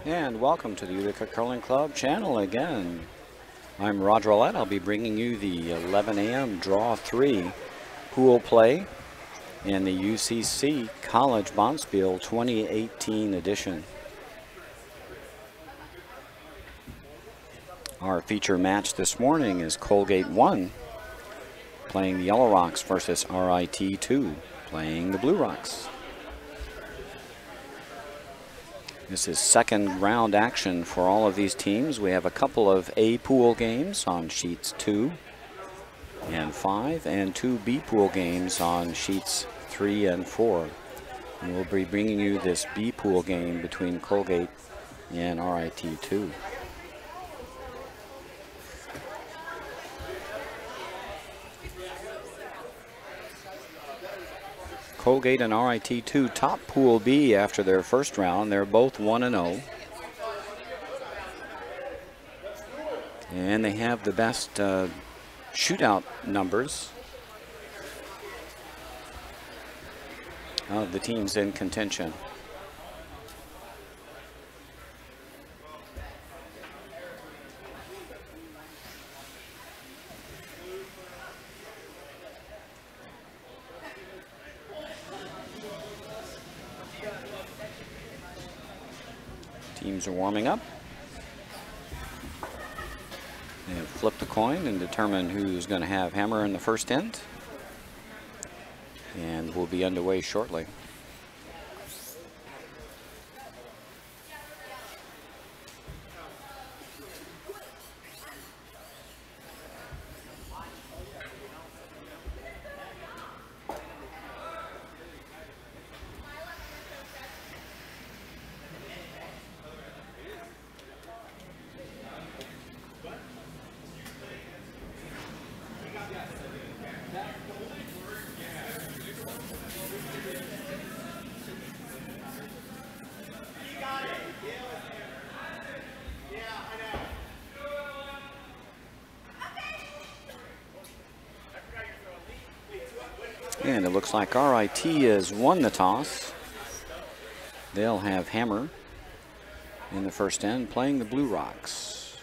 And welcome to the Utica Curling Club channel again. I'm Roger Roulette. I'll be bringing you the 11 a.m. Draw 3 pool play in the UCC College Bonspiel 2018 edition. Our feature match this morning is Colgate 1 playing the Yellow Rocks versus RIT 2 playing the Blue Rocks. This is second round action for all of these teams. We have a couple of A pool games on sheets 2 and 5 and 2 B pool games on sheets 3 and 4. And we'll be bringing you this B pool game between Colgate and RIT 2. Colgate and RIT 2 top Pool B after their first round. They're both 1-0. And they have the best shootout numbers of the teams in contention. Teams are warming up. They have flipped the coin and determined who's going to have hammer in the first end. And we'll be underway shortly. And it looks like RIT has won the toss. They'll have hammer in the first end playing the Blue Rocks.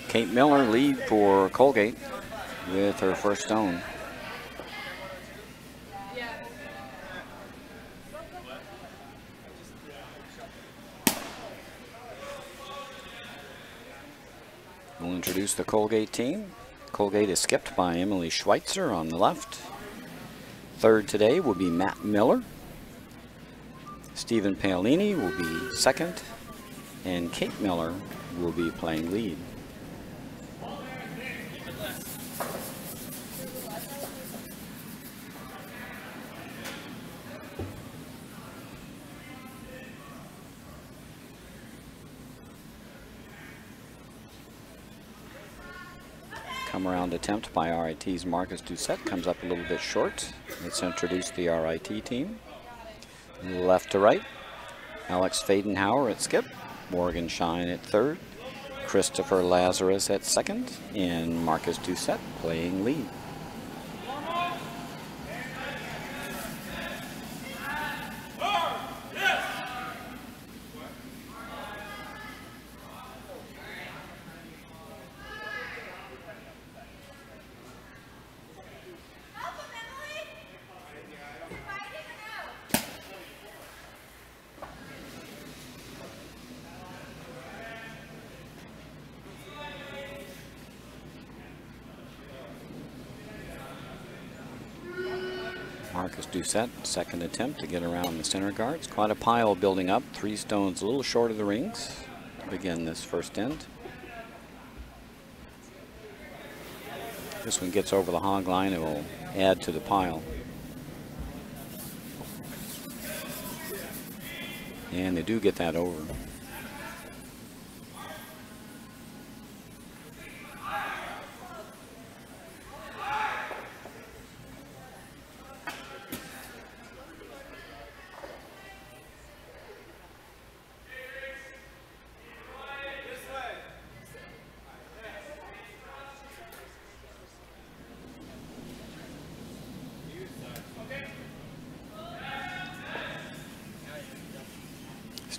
Kate Miller lead for Colgate with her first stone. We'll introduce the Colgate team. Colgate is skipped by Emily Schweitzer on the left. Third today will be Matt Miller. Stephen Paolini will be second. And Kate Miller will be playing lead. Come around attempt by RIT's Marcus Doucette comes up a little bit short. Let's introduce the RIT team. Left to right, Alex Fadenhauer at skip, Morgan Shine at third, Christopher Lazarus at second, and Marcus Doucette playing lead. Marcus Doucette, second attempt to get around the center guards. Quite a pile building up. 3 stones a little short of the rings to begin this first end. This one gets over the hog line. It will add to the pile. And they do get that over.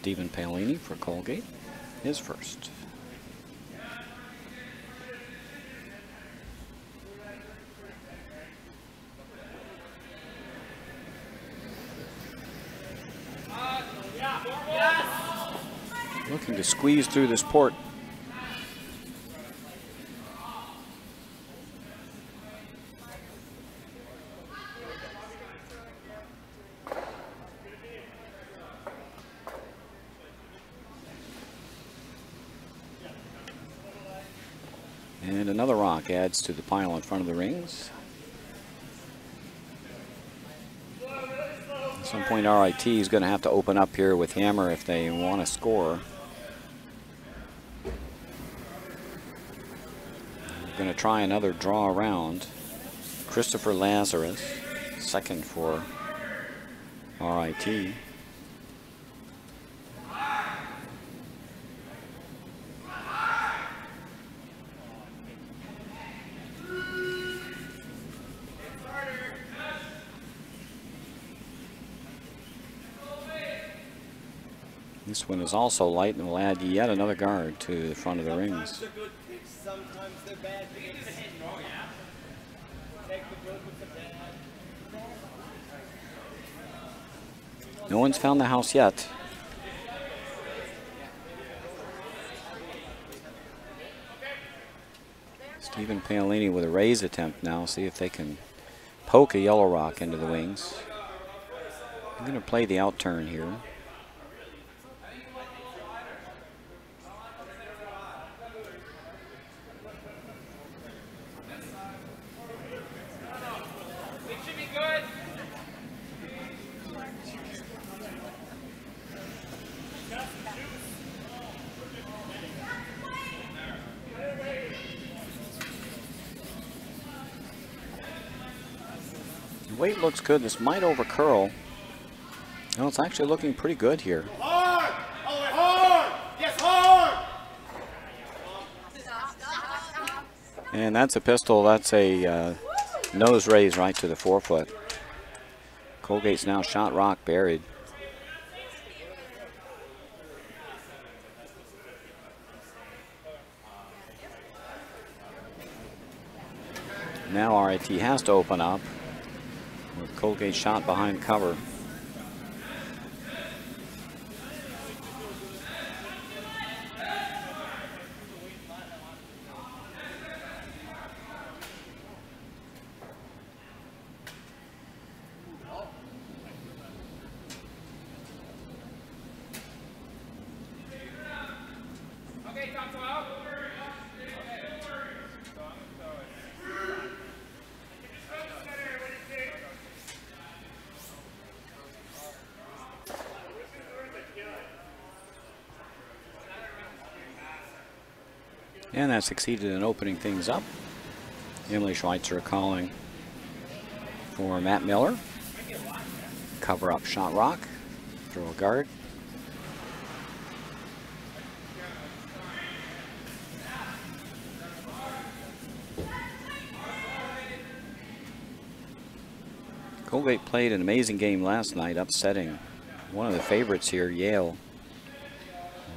Stephen Paolini for Colgate, his first. Looking to squeeze through this port. And another rock adds to the pile in front of the rings. At some point, RIT is going to have to open up here with hammer if they want to score. We're going to try another draw around. Christopher Lazarus, second for RIT. This one is also light and will add yet another guard to the front of the rings. No one's found the house yet. Stephen Paolini with a raise attempt now. See if they can poke a yellow rock into the wings. I'm going to play the out turn here. Weight looks good. This might over curl. No, it's actually looking pretty good here. Hard! Hard! Yes, hard! And that's a pistol. That's a nose raise right to the forefoot. Colgate's now shot rock buried. Now RIT has to open up with Colgate shot behind cover. And that succeeded in opening things up. Emily Schweitzer calling for Matt Miller. Cover up shot rock, throw a guard. Colgate played an amazing game last night, upsetting one of the favorites here, Yale.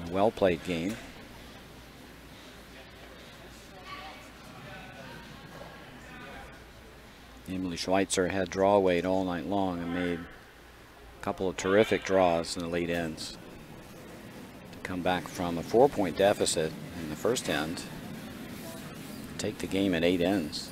A well-played game. Emily Schweitzer had draw weight all night long and made a couple of terrific draws in the late ends to come back from a 4-point deficit in the first end, take the game at 8 ends.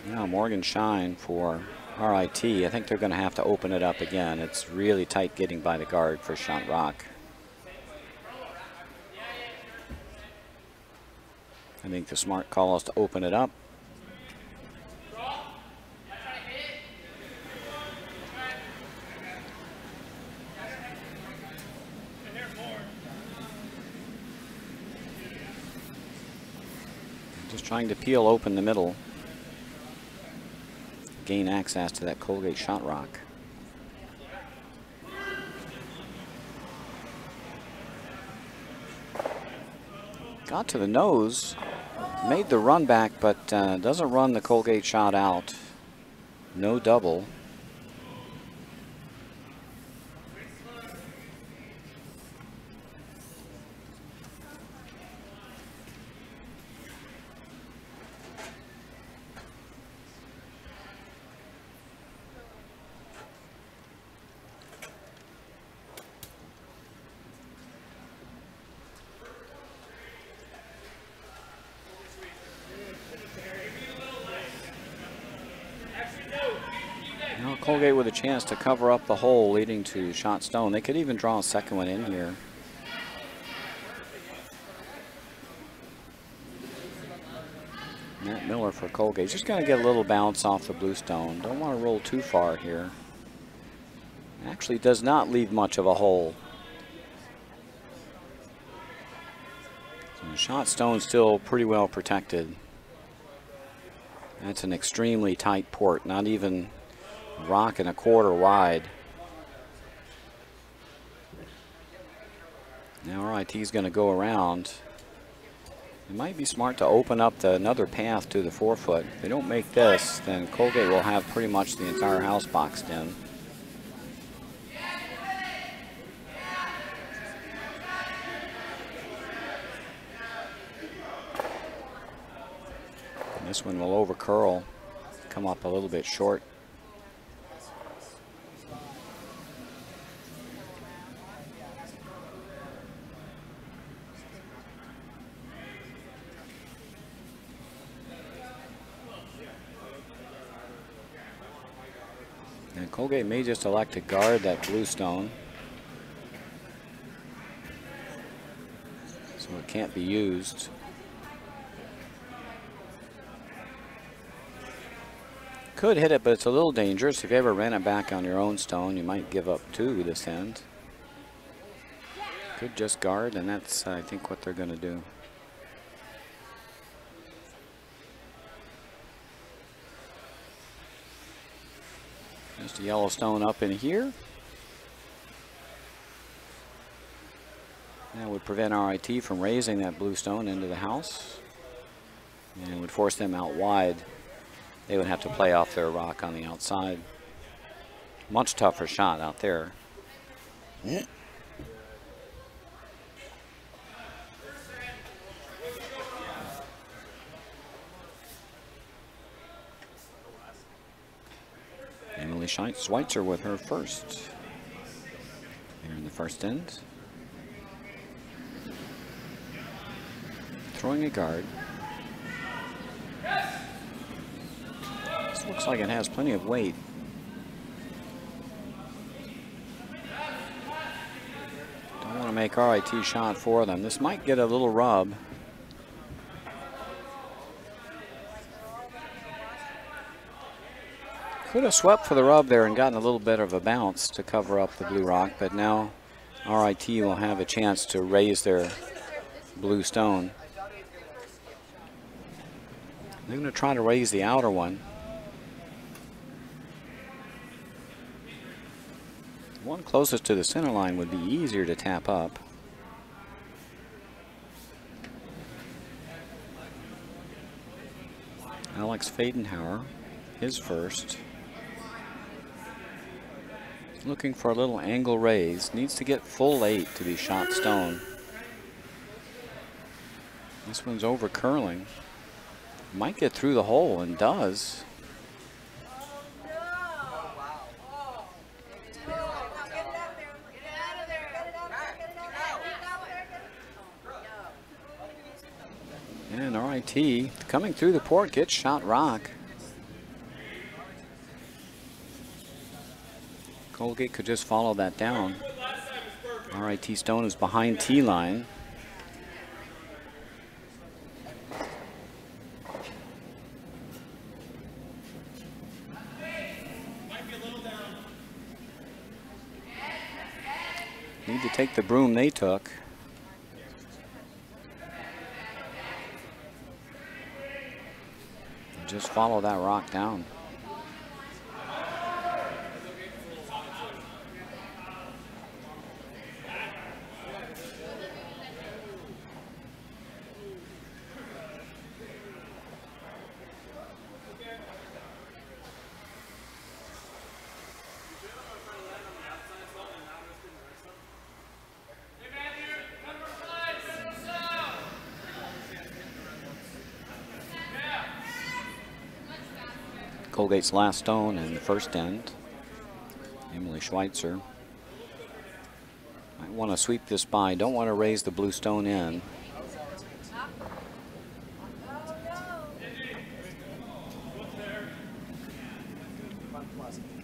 Now Morgan Shine for RIT. I think they're going to have to open it up again. It's really tight getting by the guard for shot rock. I think the smart call is to open it up. Just trying to peel open the middle. Gain access to that Colgate shot rock. Got to the nose. made the run back, but doesn't run the Colgate shot out. No double. Colgate with a chance to cover up the hole leading to shot stone. They could even draw a second one in here. Matt Miller for Colgate. Just going to get a little bounce off the blue stone. Don't want to roll too far here. Actually does not leave much of a hole. So the shot stone still pretty well protected. That's an extremely tight port, not even rock and a quarter wide. Now RIT is going to go around. It might be smart to open up another path to the 4-foot. If they don't make this, then Colgate will have pretty much the entire house boxed in. And this one will over curl, come up a little bit short. And Colgate may just elect to guard that blue stone, so it can't be used. Could hit it, but it's a little dangerous. If you ever ran it back on your own stone, you might give up 2 this end. Could just guard, and that's, I think, what they're going to do. Just a yellow stone up in here. That would prevent RIT from raising that blue stone into the house, and would force them out wide. They would have to play off their rock on the outside. Much tougher shot out there. Emily Schweitzer with her first. Here in the first end. Throwing a guard. This looks like it has plenty of weight. Don't want to make RIT shot for them. This might get a little rub. Could have swept for the rub there and gotten a little bit of a bounce to cover up the blue rock, but now RIT will have a chance to raise their blue stone. They're going to try to raise the outer one. One closest to the center line would be easier to tap up. Alex Fadenhauer, his first. Looking for a little angle raise. Needs to get full 8 to be shot stone. This one's over curling. Might get through the hole, and does. And RIT coming through the port gets shot rock. Colgate could just follow that down. RIT stone is behind tee line. Need to take the broom they took. And just follow that rock down. Colgate's last stone in the first end. Emily Schweitzer. Might want to sweep this by. Don't want to raise the blue stone in.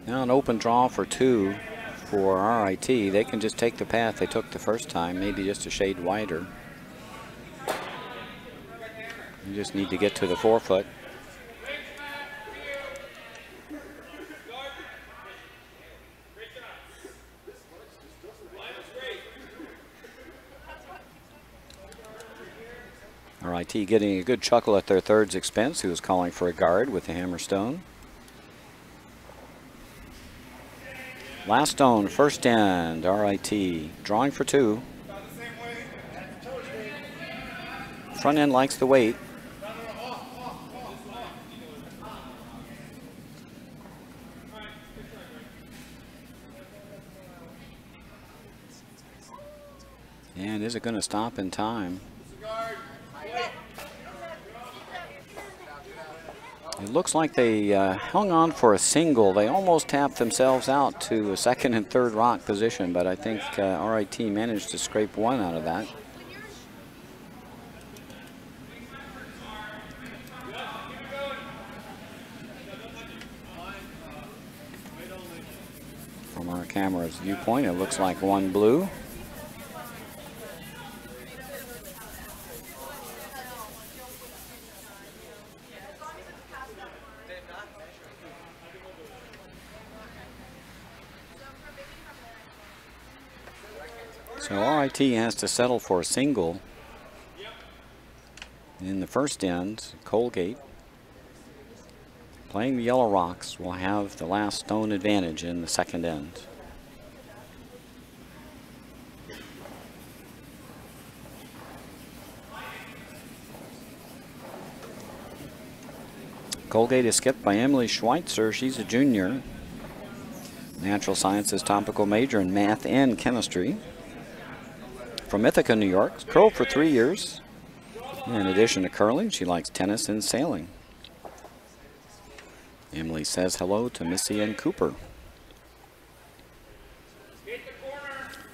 Now an open draw for 2 for RIT. They can just take the path they took the first time, maybe just a shade wider. You just need to get to the 4-foot. RIT getting a good chuckle at their third's expense, who was calling for a guard with the hammerstone. Last stone, first end, RIT, drawing for 2. Front end likes the weight. And is it going to stop in time? It looks like they hung on for a single. They almost tapped themselves out to a second and third rock position, but I think RIT managed to scrape 1 out of that. From our camera's viewpoint, it looks like 1 blue. So RIT has to settle for a single in the first end. Colgate, playing the yellow rocks, will have the last stone advantage in the second end. Colgate is skipped by Emily Schweitzer. She's a junior. Natural Sciences topical major in math and chemistry. From Ithaca, New York. Curled for 3 years. In addition to curling, she likes tennis and sailing. Emily says hello to Missy and Cooper.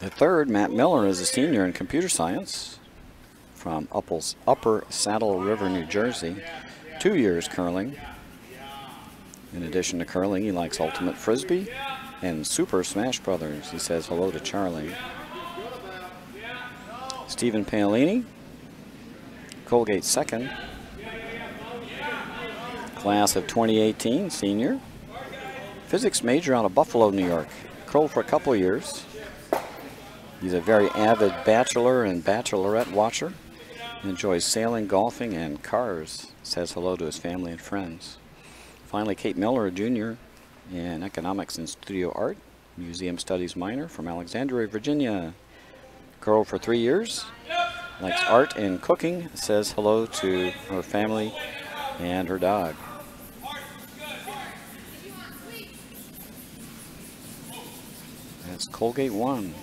The third, Matt Miller, is a senior in computer science from Upper Saddle River, New Jersey. 2 years curling. In addition to curling, he likes ultimate frisbee and Super Smash Brothers. He says hello to Charlie. Stephen Paolini, Colgate's second. Class of 2018, senior. Physics major out of Buffalo, New York. Curled for a couple of years. He's a very avid bachelor and bachelorette watcher. Enjoys sailing, golfing, and cars. Says hello to his family and friends. Finally, Kate Miller, a junior in economics and studio art. Museum studies minor from Alexandria, Virginia. Curled for 3 years. Likes art and cooking. Says hello to her family and her dog. That's Colgate 1.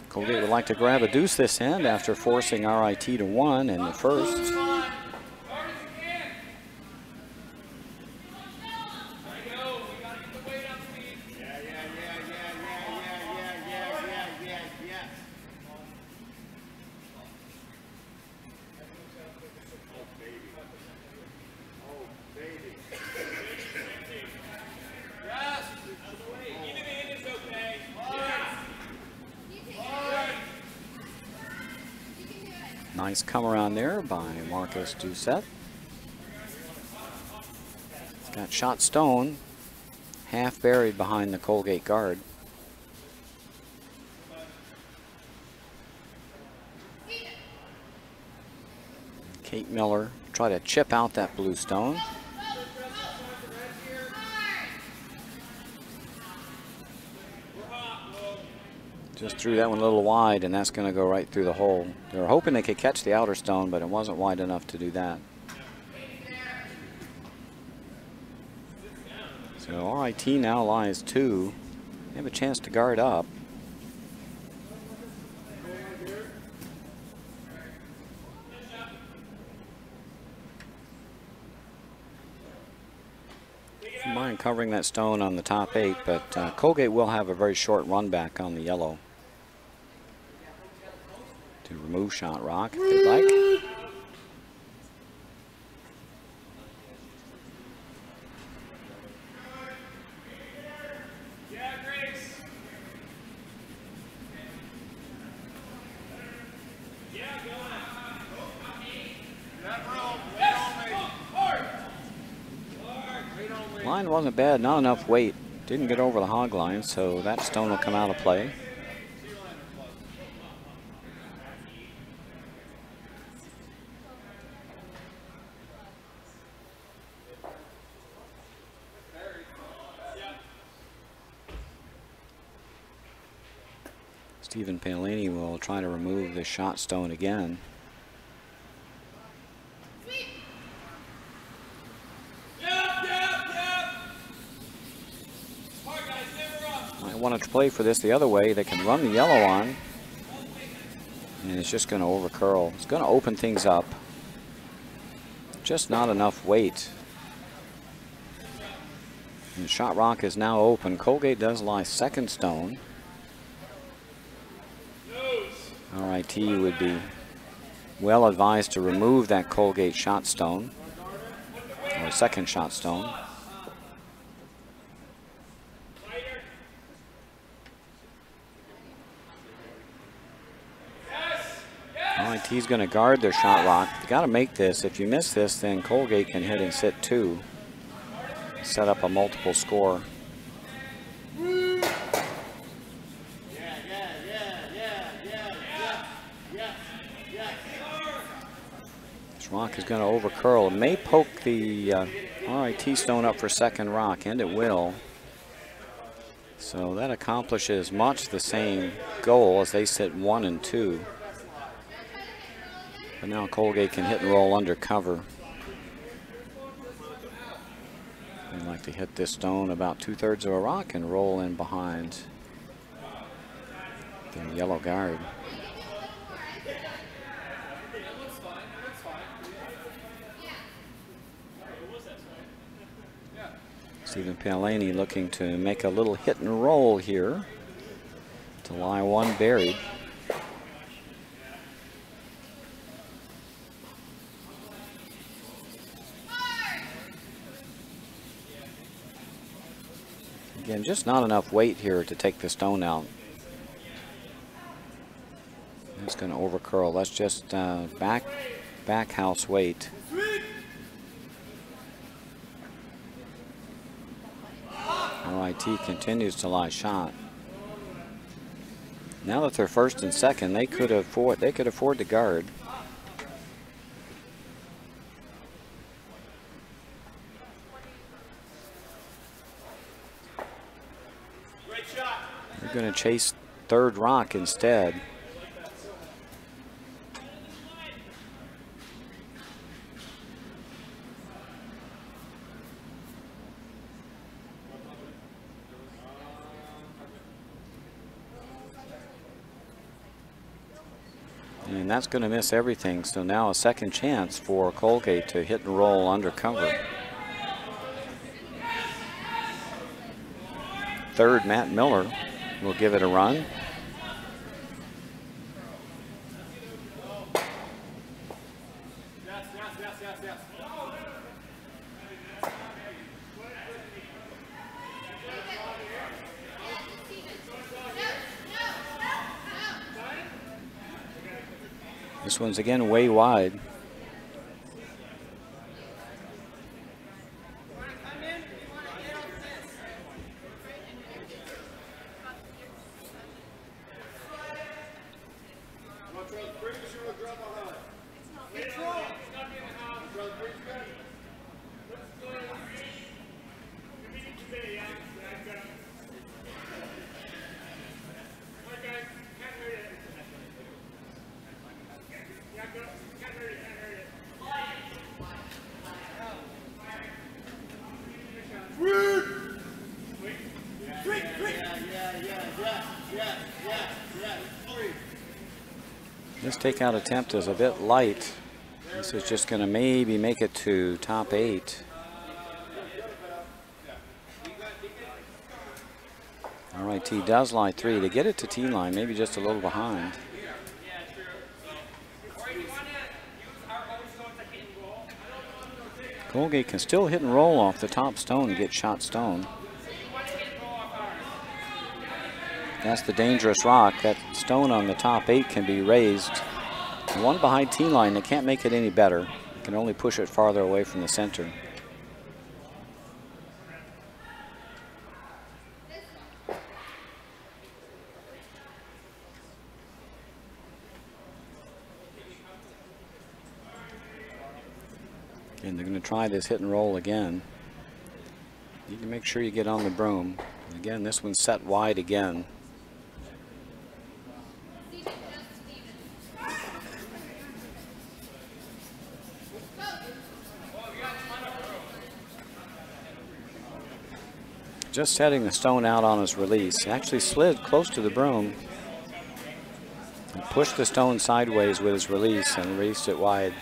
Colgate would like to grab a deuce this end after forcing RIT to 1 in the first. Nice come around there by Marcus Doucette. He's got shot stone half buried behind the Colgate guard. Kate Miller try to chip out that blue stone. Just threw that one a little wide, and that's going to go right through the hole. They were hoping they could catch the outer stone, but it wasn't wide enough to do that. So RIT now lies 2. They have a chance to guard up. Don't mind covering that stone on the top 8, but Colgate will have a very short run back on the yellow to remove shot rock if they'd like. Line wasn't bad, not enough weight. Didn't get over the hog line, so that stone will come out of play. Stephen Paolini will try to remove the shot stone again. Wanted to play for this the other way. They can run the yellow on, and it's just going to over curl. It's going to open things up. Just not enough weight. And shot rock is now open. Colgate does lie second stone. RIT would be well advised to remove that Colgate shot stone, or second shot stone. RIT's going to guard their shot rock. You got to make this. If you miss this, then Colgate can hit and sit 2. Set up a multiple score. This rock is going to over curl. It may poke the RIT stone up for second rock, and it will. So that accomplishes much the same goal as they sit 1 and 2. But now Colgate can hit and roll under cover. They like to hit this stone about 2/3 of a rock and roll in behind the yellow guard. Stephen Paolini looking to make a little hit and roll here to lie 1 buried. Again, just not enough weight here to take the stone out. It's going to over curl. That's just back house weight. RIT continues to lie shot. Now that they're first and second, they could afford to guard. They're going to chase third rock instead. And that's going to miss everything. So now a second chance for Colgate to hit and roll under cover. Third, Matt Miller will give it a run. This one's again way wide. Okay. This takeout attempt is a bit light. This is just going to maybe make it to top 8. RIT does lie 3 to get it to T-line, maybe just a little behind. Colgate can still hit and roll off the top stone and get shot stone. That's the dangerous rock. That stone on the top 8 can be raised. The one behind T-line, they can't make it any better. They can only push it farther away from the center. And they're going to try this hit and roll again. You need to make sure you get on the broom. Again, this one's set wide again. Just setting the stone out on his release. Actually slid close to the broom and pushed the stone sideways with his release and released it wide.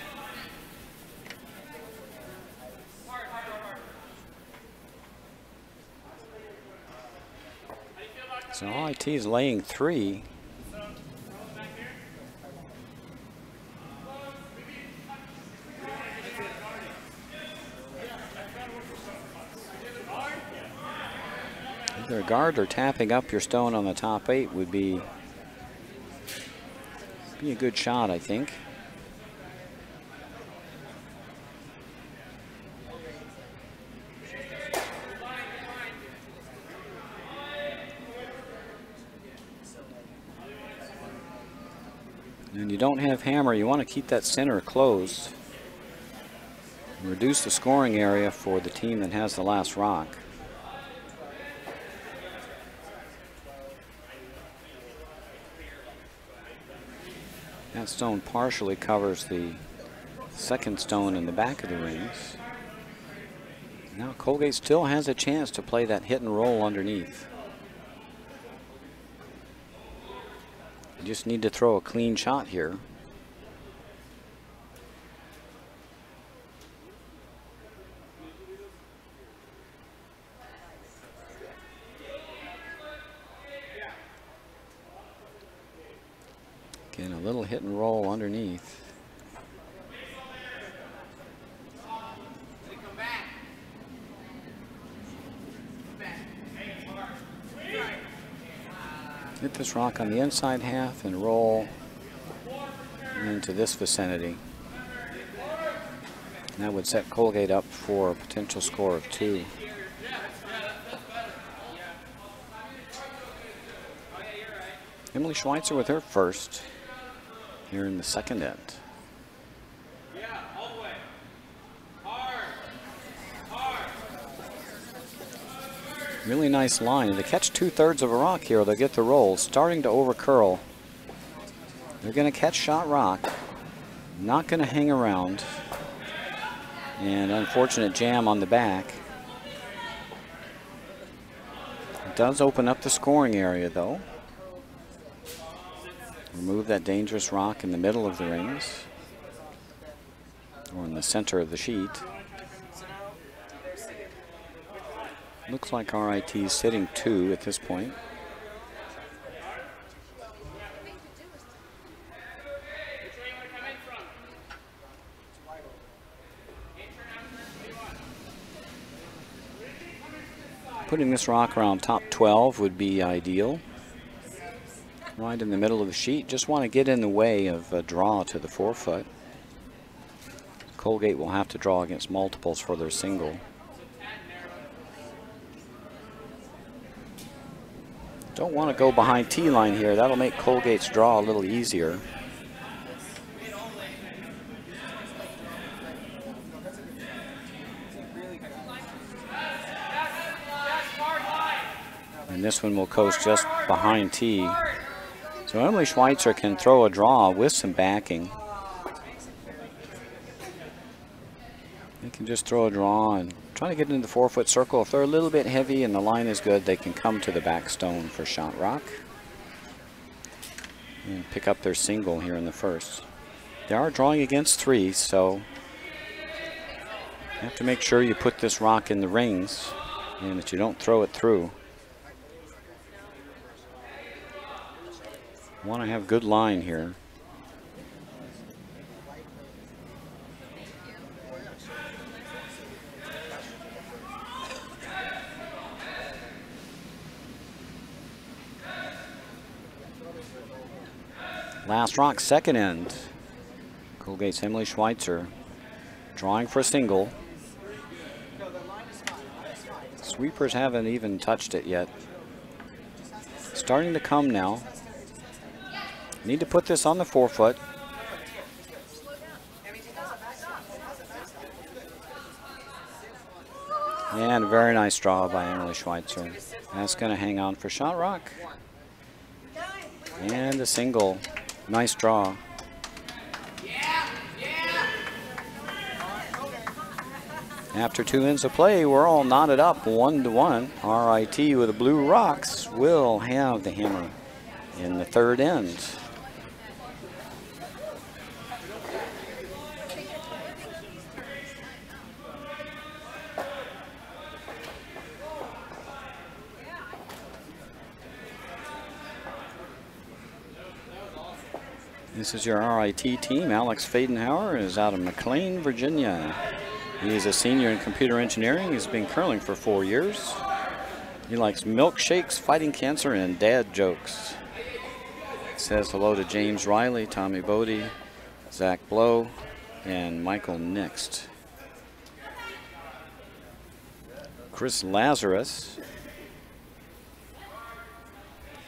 So RIT is laying 3. Either a guard or tapping up your stone on the top 8 would be a good shot, I think. And you don't have hammer, you want to keep that center closed. Reduce the scoring area for the team that has the last rock. That stone partially covers the second stone in the back of the rings. Now Colgate still has a chance to play that hit and roll underneath. You just need to throw a clean shot here. Again, a little hit and roll underneath. Hit this rock on the inside half and roll into this vicinity. And that would set Colgate up for a potential score of 2. Emily Schweitzer with her first here in the second end. Really nice line. To catch 2/3 of a rock here, they'll get the roll. Starting to over curl. They're going to catch shot rock. Not going to hang around. And unfortunate jam on the back. It does open up the scoring area though. Remove that dangerous rock in the middle of the rings. Or in the center of the sheet. Looks like RIT is sitting 2 at this point. Putting this rock around top 12 would be ideal. Right in the middle of the sheet. Just want to get in the way of a draw to the 4-foot. Colgate will have to draw against multiples for their single. Don't want to go behind T-line here. That'll make Colgate's draw a little easier. And this one will coast just behind T. So Emily Schweitzer can throw a draw with some backing. They can just throw a draw and Trying to get into the 4-foot circle. If they're a little bit heavy and the line is good, they can come to the back stone for shot rock and pick up their single here in the first. They are drawing against 3, so you have to make sure you put this rock in the rings and that you don't throw it through. Want to have good line here. Last rock, second end. Colgate's Emily Schweitzer drawing for a single. Sweepers haven't even touched it yet. Starting to come now. Need to put this on the 4-foot. And a very nice draw by Emily Schweitzer. That's going to hang on for shot rock. And a single. Nice draw. After 2 ends of play, we're all knotted up 1-1. RIT with the Blue Rocks will have the hammer in the third end. This is your RIT team. Alex Fadenhauer is out of McLean, Virginia. He's a senior in computer engineering. He's been curling for 4 years. He likes milkshakes, fighting cancer, and dad jokes. Says hello to James Riley, Tommy Bodie, Zach Blow, and Michael Nixt. Chris Lazarus.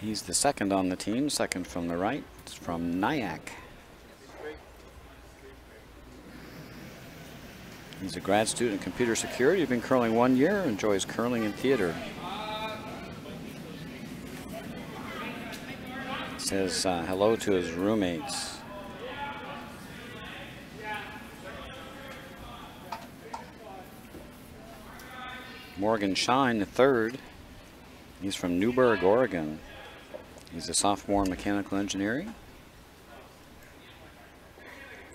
He's the second on the team, second from the right. It's from Nyack. He's a grad student in computer security. He's been curling 1 year, enjoys curling and theater. Says hello to his roommates. Morgan Shine, the third. He's from Newburgh, Oregon. He's a sophomore in mechanical engineering.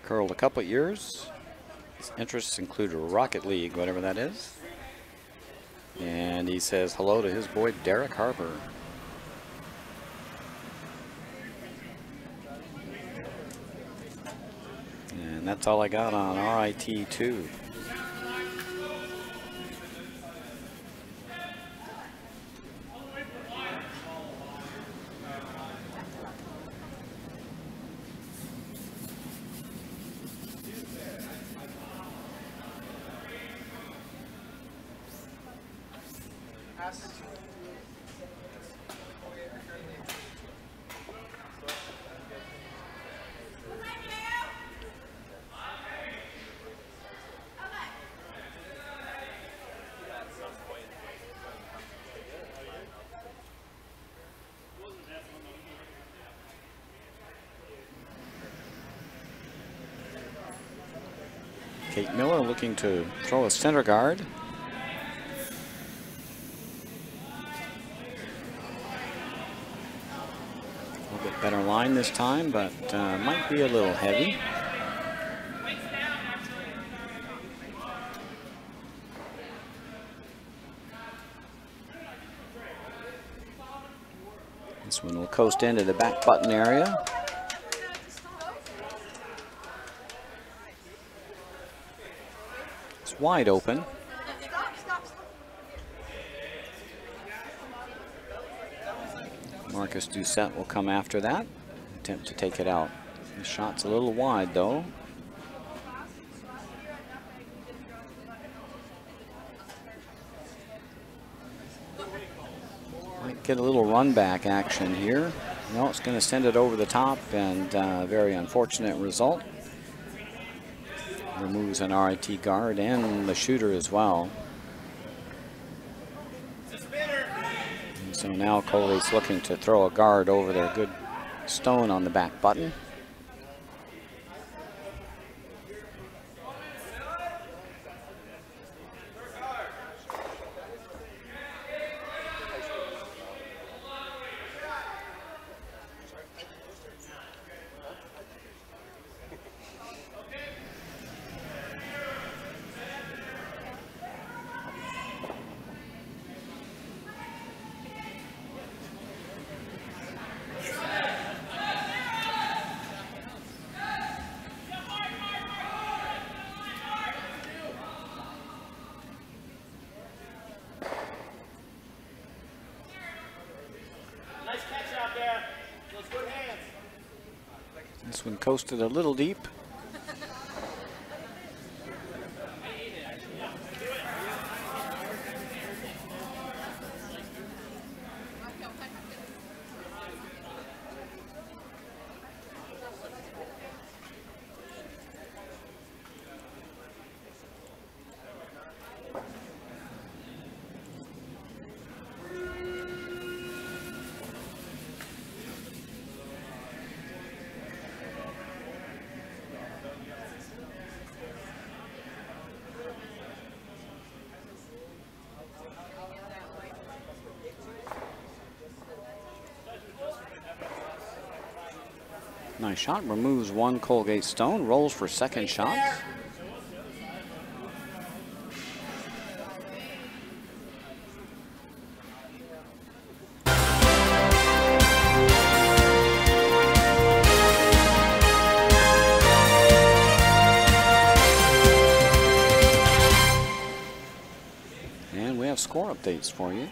Curled a couple of years. His interests include Rocket League, whatever that is. And he says hello to his boy, Derek Harper. And that's all I got on RIT2. Kate Miller looking to throw a center guard. A little bit better line this time, but might be a little heavy. This one will coast into the back button area. Wide open. Marcus Doucette will come after that. Attempt to take it out. The shot's a little wide though. Might get a little run back action here. No, it's going to send it over the top, and very unfortunate result. Removes an RIT guard and the shooter as well. And so now Coley's looking to throw a guard over their good stone on the back button. This one coasted a little deep. Nice shot, removes one Colgate stone, rolls for second shot. And we have score updates for you.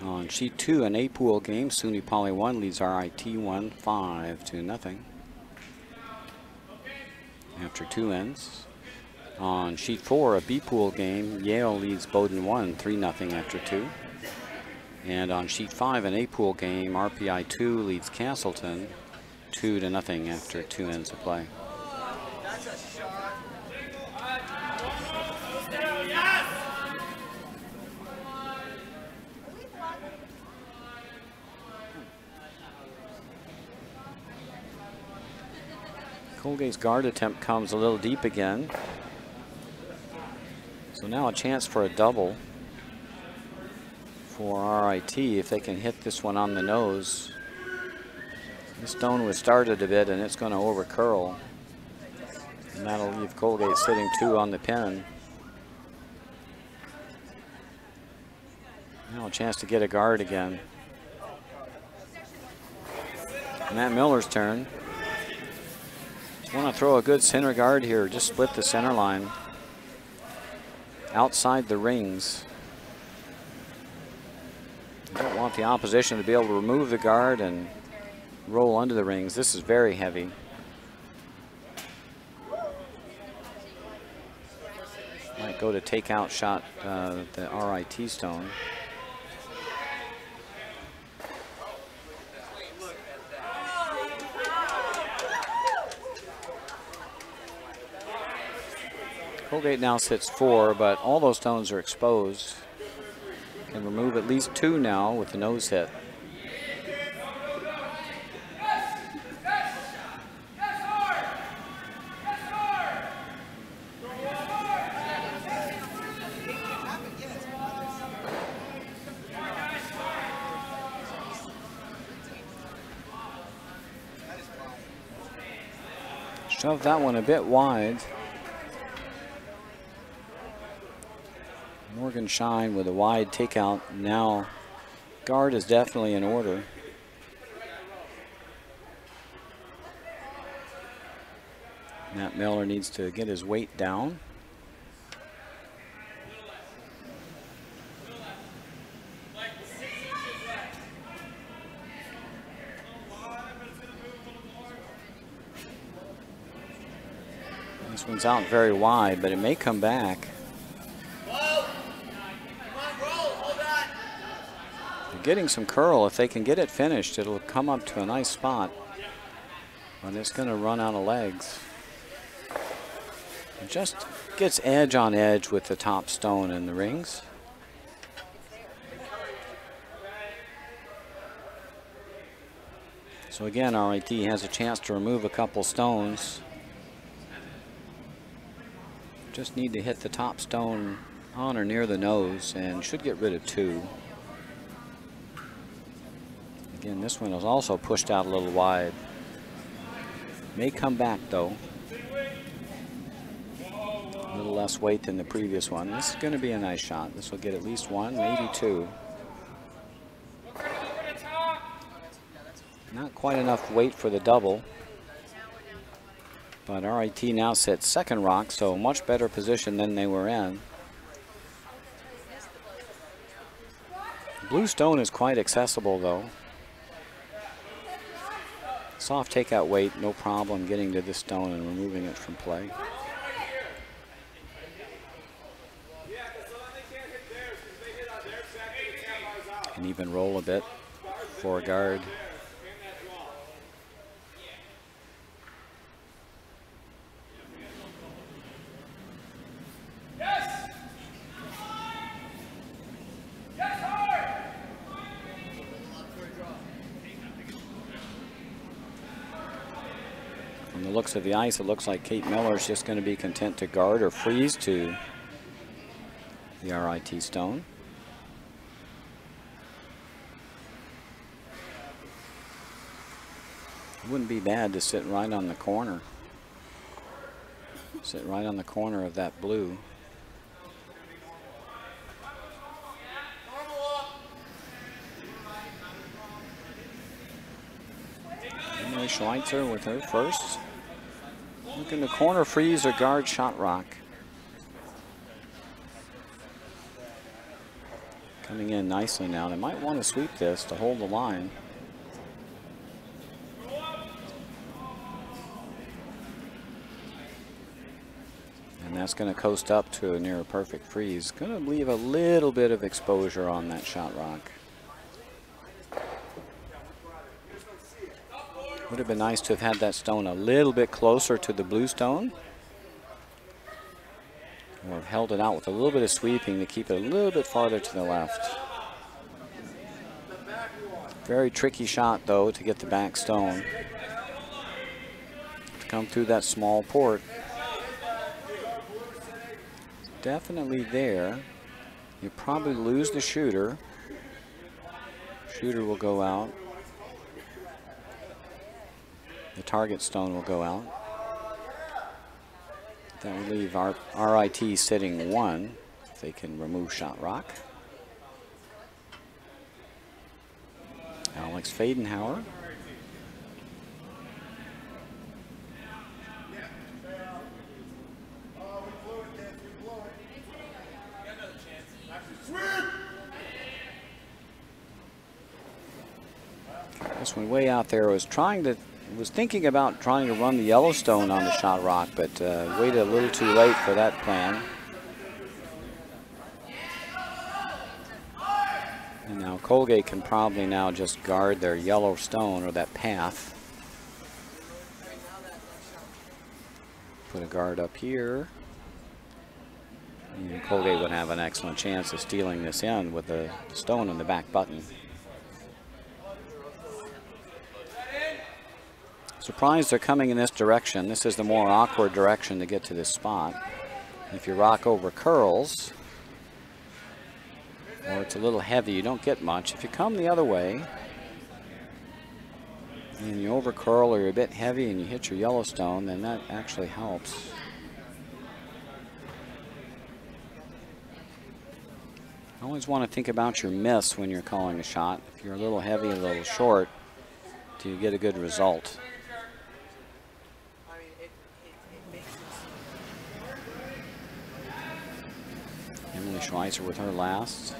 On sheet 2, an A-pool game, SUNY Poly 1 leads RIT 1 5-0 after 2 ends. On sheet 4, a B-pool game, Yale leads Bowdoin 1 3-0 after 2. And on sheet 5, an A-pool game, RPI 2 leads Castleton 2-0 after 2 ends of play. Colgate's guard attempt comes a little deep again. So now a chance for a double for RIT if they can hit this one on the nose. This stone was started a bit and it's going to over curl. And that'll leave Colgate sitting 2 on the pin. Now a chance to get a guard again. Matt Miller's turn. Want to throw a good center guard here, just split the center line outside the rings. You don't want the opposition to be able to remove the guard and roll under the rings. This is very heavy. Might go to take out shot the RIT stone. Colgate now sits 4, but all those stones are exposed. Can remove at least 2 now with the nose hit. Shove that one a bit wide. Morgan Shine with a wide takeout. Now guard is definitely in order. Matt Miller needs to get his weight down. This one's out very wide, but it may come back. Getting some curl. If they can get it finished, it'll come up to a nice spot, but it's going to run out of legs. It just gets edge on edge with the top stone in the rings. So again, RIT has a chance to remove a couple stones. Just need to hit the top stone on or near the nose and should get rid of 2. Again, this one is also pushed out a little wide. May come back though. A little less weight than the previous one. This is going to be a nice shot. This will get at least 1, maybe 2. Not quite enough weight for the double. But RIT now sits second rock, so much better position than they were in. Blue stone is quite accessible though. Soft takeout weight, no problem getting to this stone and removing it from play. Can even roll a bit for a guard. From the looks of the ice, it looks like Kate Miller's just going to be content to guard or freeze to the RIT stone. It wouldn't be bad to sit right on the corner. Sit right on the corner of that blue. Emily Schweitzer with her first. Looking to corner freeze or guard shot rock. Coming in nicely now. They might want to sweep this to hold the line. And that's going to coast up to a near perfect freeze. Going to leave a little bit of exposure on that shot rock. Would have been nice to have had that stone a little bit closer to the blue stone. Or held it out with a little bit of sweeping to keep it a little bit farther to the left. Very tricky shot though to get the back stone to come through that small port. Definitely there. You probably lose the shooter. Shooter will go out. The target stone will go out. That will leave our RIT sitting 1 if they can remove shot rock. Alex Fadenhauer. This one way out there was thinking about trying to run the Yellowstone on the shot rock, but waited a little too late for that plan. And now Colgate can probably now just guard their Yellowstone or that path. Put a guard up here. And Colgate would have an excellent chance of stealing this in with the stone in the back button. Surprised they're coming in this direction. This is the more awkward direction to get to this spot. If you rock over curls, or it's a little heavy, you don't get much. If you come the other way, and you over curl or you're a bit heavy and you hit your Yellowstone, then that actually helps. Always want to think about your miss when you're calling a shot. If you're a little heavy, a little short, do you get a good result? Emily Schweitzer with her last.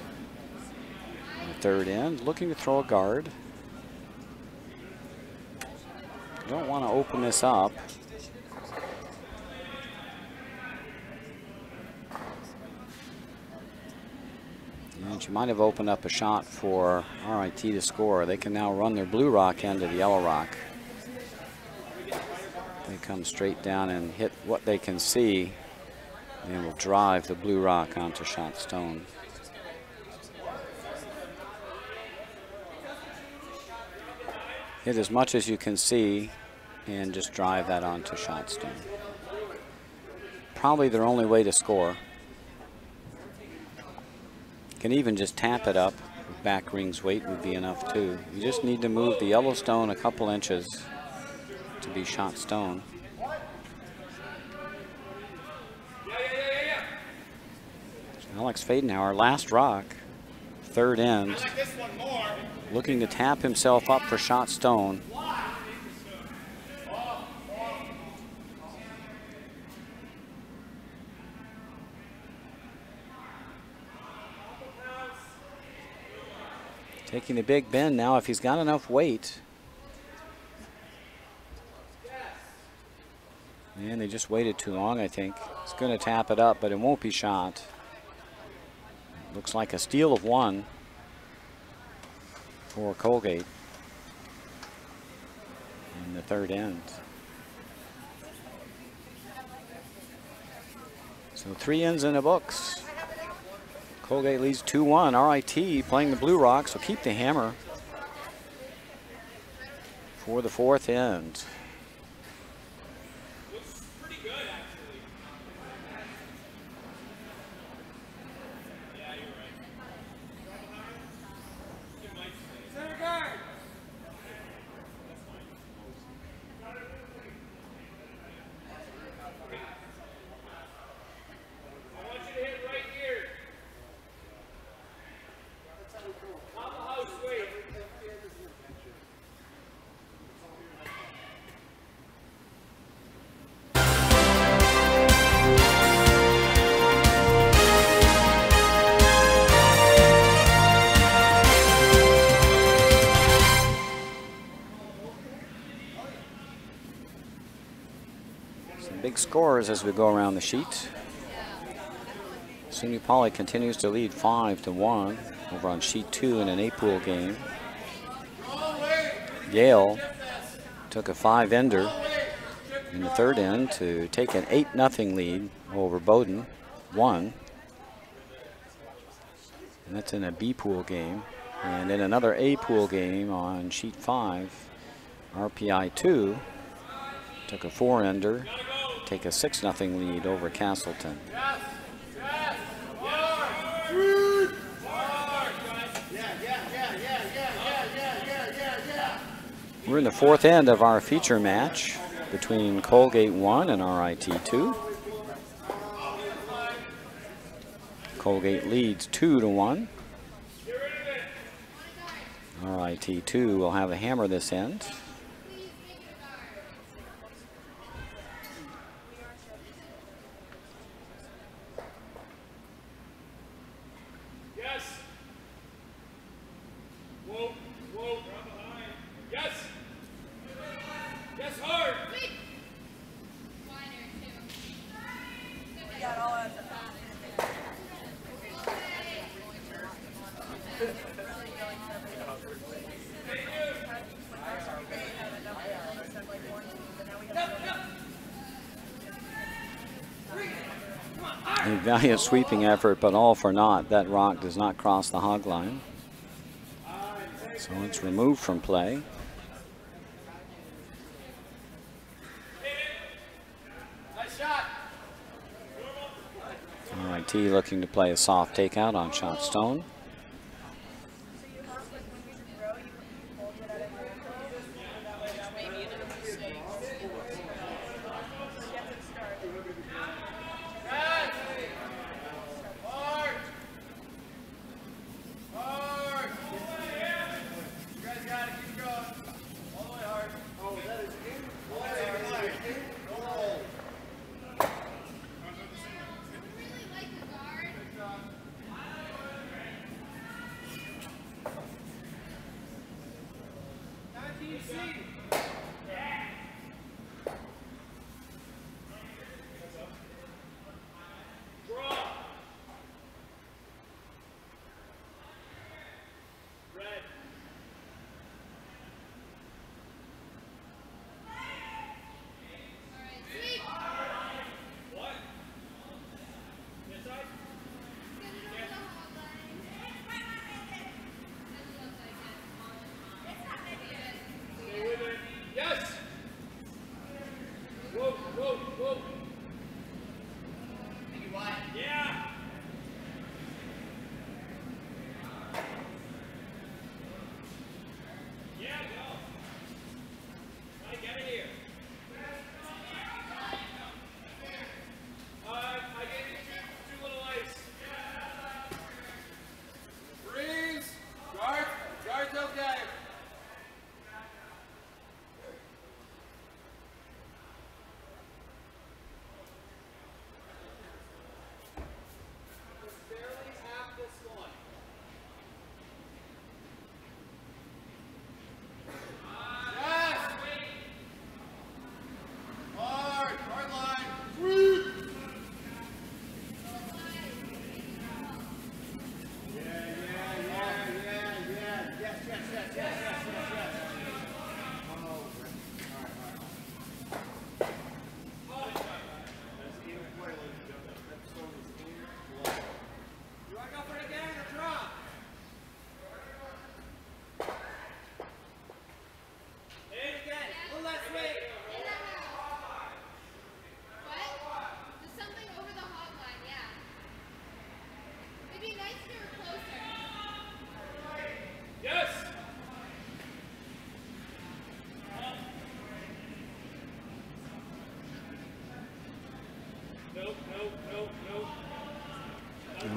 On the third end, looking to throw a guard. You don't want to open this up. And you might have opened up a shot for RIT to score. They can now run their blue rock into the yellow rock. They come straight down and hit what they can see, and will drive the blue rock onto shot stone. Hit as much as you can see and just drive that onto shot stone. Probably their only way to score. Can even just tap it up with back rings weight would be enough too. You just need to move the Yellowstone a couple inches to be shot stone. Alex Fadenhauer, last rock, third end, looking to tap himself up for shot stone. Taking the big bend now. If he's got enough weight, And they just waited too long, I think. It's going to tap it up, but it won't be shot. Looks like a steal of one for Colgate in the third end. So 3 ends in the books. Colgate leads 2-1. RIT playing the Blue Rocks will keep the hammer for the fourth end. Big scores as we go around the sheet. SUNY Poly continues to lead 5-1 over on sheet 2 in an 8-pool game. Yale took a 5-ender in the third end to take an 8-0 lead over Bowdoin 1. And that's in a B-pool game. And in another A-pool game on sheet 5, RPI 2 took a 4-ender, take a 6-0 lead over Castleton. We're in the fourth end of our feature match between Colgate 1 and RIT 2. Colgate leads 2-1. RIT 2 will have a hammer this end. A valiant sweeping effort, but all for naught. That rock does not cross the hog line. So it's removed from play. RIT looking to play a soft takeout on shot stone.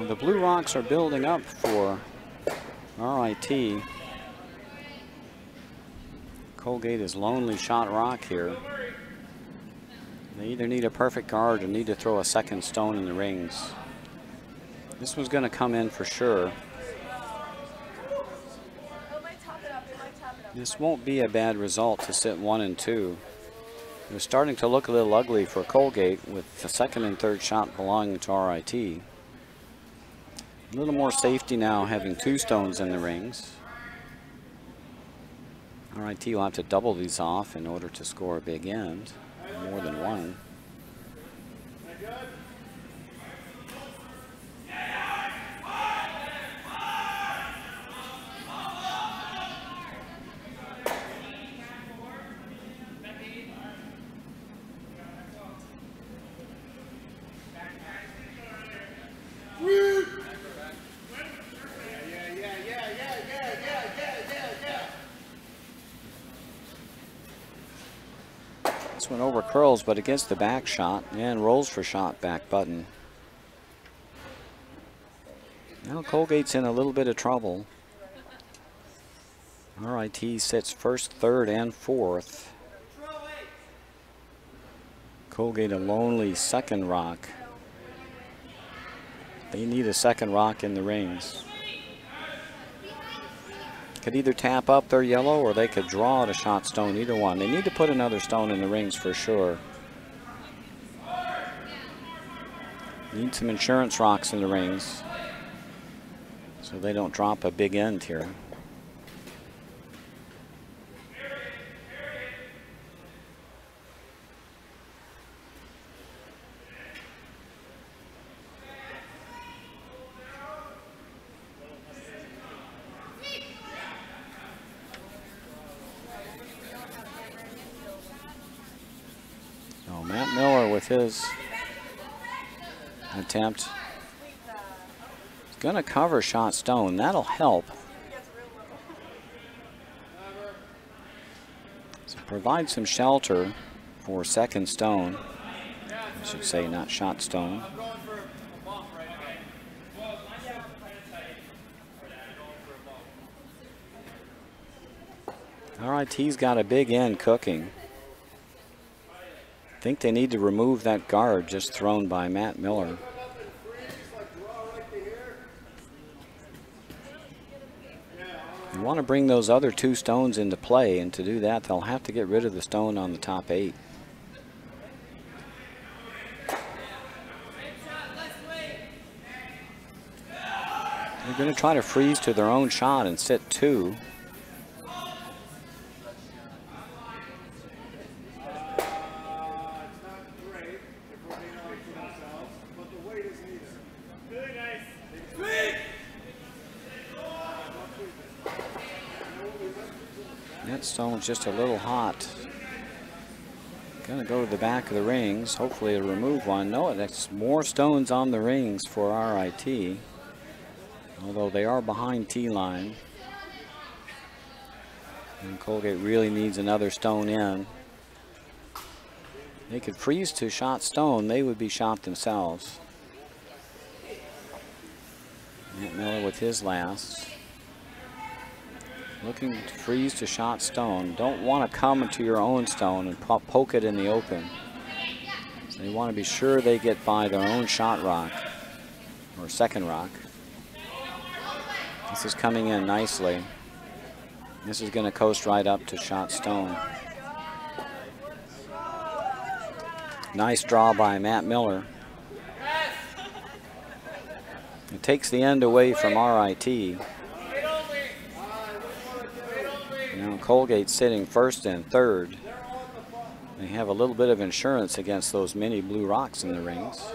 The Blue Rocks are building up for RIT. Colgate is lonely shot rock here. They either need a perfect guard or need to throw a second stone in the rings. This one's going to come in for sure. This won't be a bad result to sit 1 and 2. They're starting to look a little ugly for Colgate with the second and third shot belonging to RIT. A little more safety now having 2 stones in the rings. RIT will have to double these off in order to score a big end, more than 1. This one over curls, but against the back shot and rolls for shot back button. Now Colgate's in a little bit of trouble. RIT sits first, third, and fourth. Colgate a lonely second rock. They need a second rock in the rings. Could either tap up their yellow or they could draw at a shot stone, either one. They need to put another stone in the rings for sure. Need some insurance rocks in the rings so they don't drop a big end here. Matt Miller with his attempt. He's going to cover shot stone. That'll help. So provide some shelter for second stone. I should say not shot stone. RIT's got a big end cooking. I think they need to remove that guard just thrown by Matt Miller. They want to bring those other 2 stones into play, and to do that they'll have to get rid of the stone on the top 8. They're going to try to freeze to their own shot and sit 2. That stone's just a little hot. Gonna go to the back of the rings. Hopefully it'll remove one. No, that's more stones on the rings for RIT. Although they are behind T-line. And Colgate really needs another stone in. They could freeze to shot stone. They would be shot themselves. Matt Miller with his last. Looking to freeze to shot stone. Don't want to come to your own stone and poke it in the open. So they want to be sure they get by their own shot rock or second rock. This is coming in nicely. This is going to coast right up to shot stone. Nice draw by Matt Miller. It takes the end away from RIT. Now Colgate sitting first and third. They have a little bit of insurance against those many blue rocks in the rings.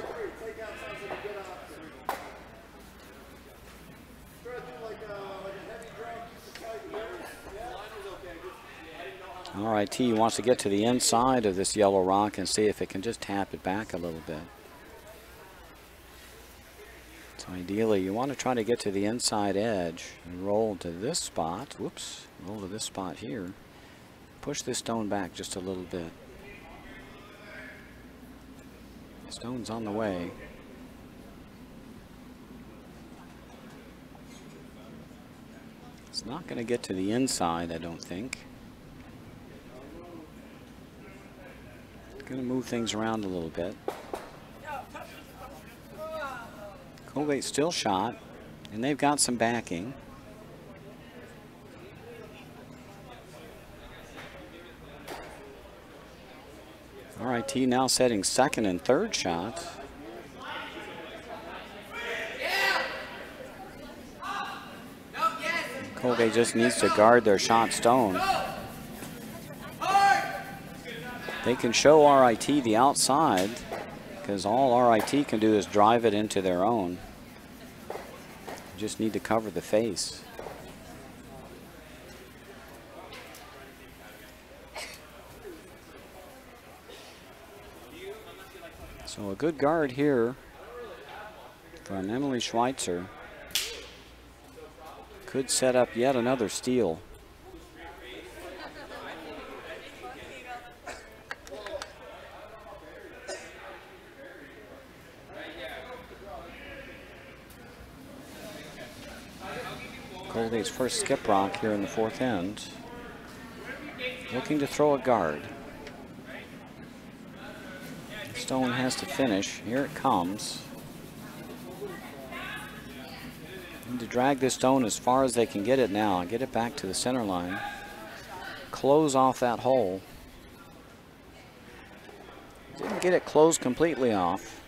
RIT wants to get to the inside of this yellow rock and see if it can just tap it back a little bit. So ideally you want to try to get to the inside edge and roll to this spot. Whoops, roll to this spot here. Push this stone back just a little bit. Stone's on the way. It's not going to get to the inside, I don't think. Going to move things around a little bit. Colgate still shot, and they've got some backing. RIT now setting second and third shot. Colgate just needs to guard their shot stone. They can show RIT the outside, because all RIT can do is drive it into their own. You just need to cover the face. So a good guard here from Emily Schweitzer could set up yet another steal. Colgate's first skip rock here in the fourth end. Looking to throw a guard. Stone has to finish. Here it comes. Need to drag this stone as far as they can get it now. Get it back to the center line. Close off that hole. Didn't get it closed completely off.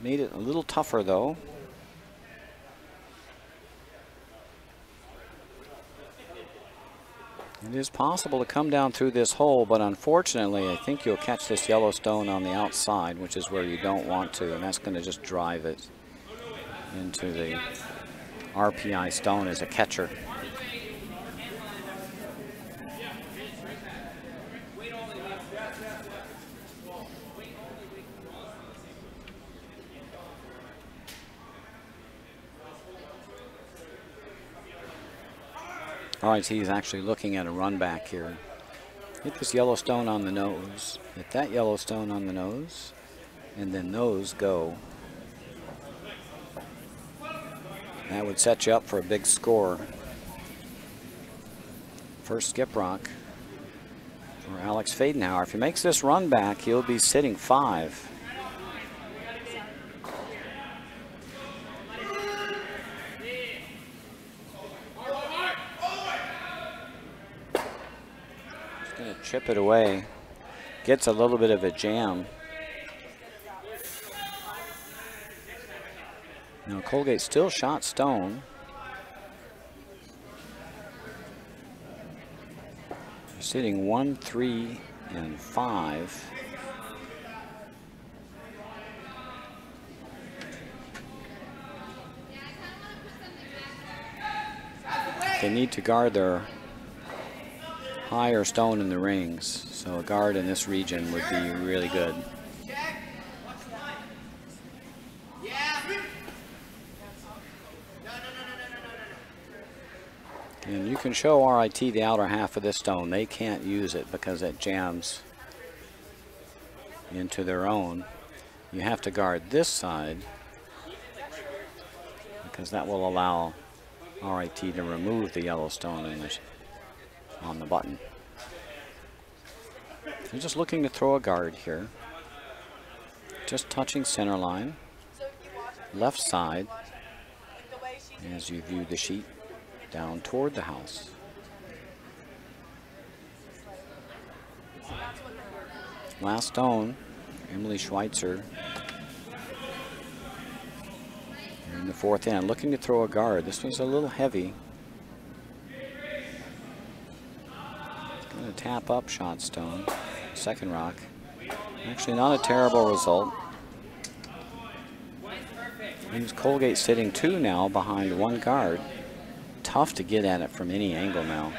Made it a little tougher though. It is possible to come down through this hole, but unfortunately I think you'll catch this yellow stone on the outside, which is where you don't want to, and that's going to just drive it into the RPI stone as a catcher. RIT is actually looking at a run back here. Hit this yellow stone on the nose, hit that yellow stone on the nose, and then those go. That would set you up for a big score. First skip rock for Alex Fadenhauer. If he makes this run back, he'll be sitting 5. Chip it away. Gets a little bit of a jam. Now Colgate still shot stone. They're sitting 1, 3, and 5. They need to guard their higher stone in the rings, so a guard in this region would be really good. And you can show RIT the outer half of this stone. They can't use it because it jams into their own. You have to guard this side because that will allow RIT to remove the yellow stone in the on the button. They're just looking to throw a guard here. Just touching center line. Left side as you view the sheet down toward the house. Last stone, Emily Schweitzer in the fourth end, looking to throw a guard. This one's a little heavy. Going to tap up shot stone, second rock. Actually not a terrible result. Leaves Colgate sitting 2 now behind 1 guard. Tough to get at it from any angle now.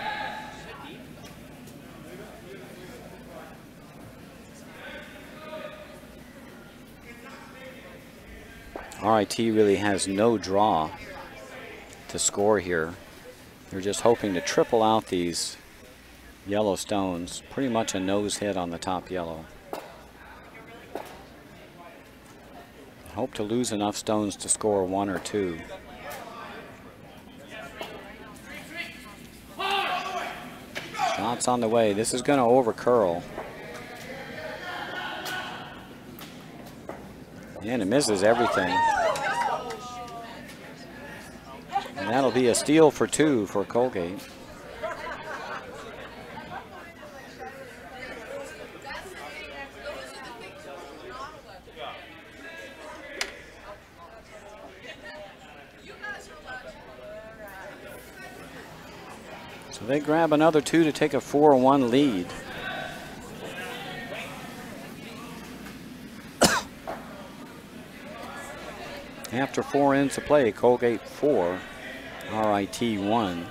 RIT really has no draw to score here. They're just hoping to triple out these yellow stones. Pretty much a nose hit on the top yellow. Hope to lose enough stones to score 1 or 2. Shots on the way. This is going to over curl. And it misses everything. And that'll be a steal for 2 for Colgate. So they grab another 2 to take a 4-1 lead. After 4 innings to play, Colgate 4, RIT 1.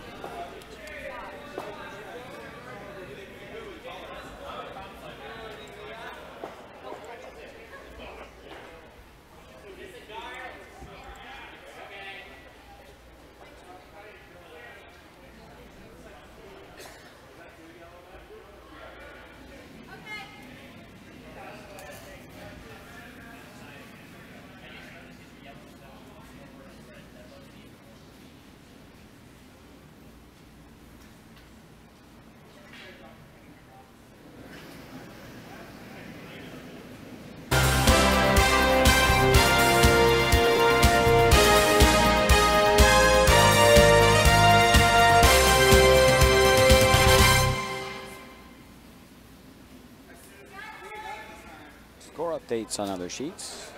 Score updates on other sheets.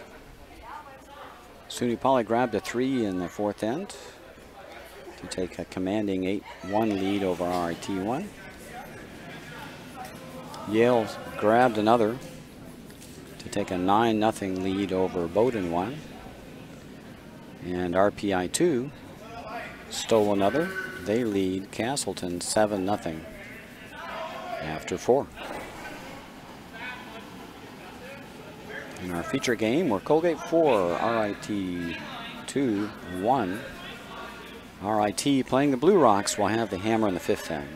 SUNY Poly grabbed a 3 in the 4th end to take a commanding 8-1 lead over RIT1. Yale grabbed another to take a 9-0 lead over Bowdoin 1. And RPI2 stole another. They lead Castleton 7-0 after 4. In our feature game, we're Colgate 4, RIT 2, 1. RIT playing the Blue Rocks will have the hammer in the 5th end.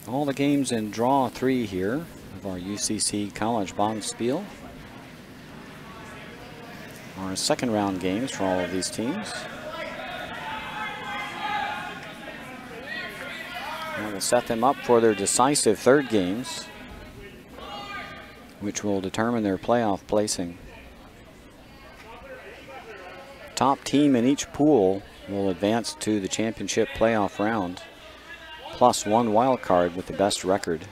All the games in draw 3 here of our UCC College Bonspiel. Our 2nd round games for all of these teams. And we'll set them up for their decisive 3rd games, which will determine their playoff placing. Top team in each pool will advance to the championship playoff round, plus 1 wild card with the best record,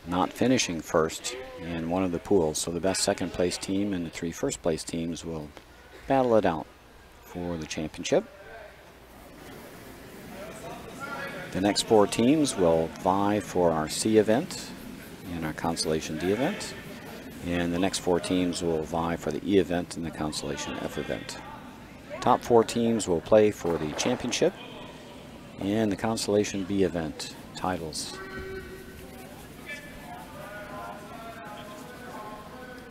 not finishing first in one of the pools. So the best 2nd place team and the 3 first place teams will battle it out for the championship. The next 4 teams will vie for our C event and our Consolation D event. And the next 4 teams will vie for the E event and the Consolation F event. Top 4 teams will play for the championship and the Consolation B event titles.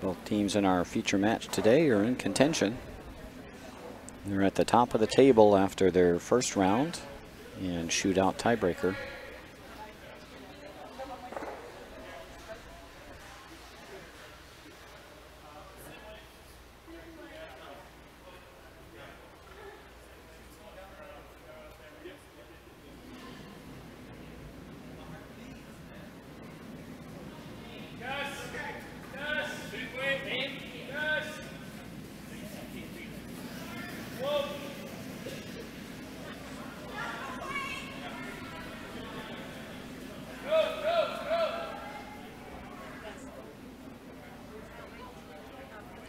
Both teams in our feature match today are in contention. They're at the top of the table after their first round and shootout tiebreaker.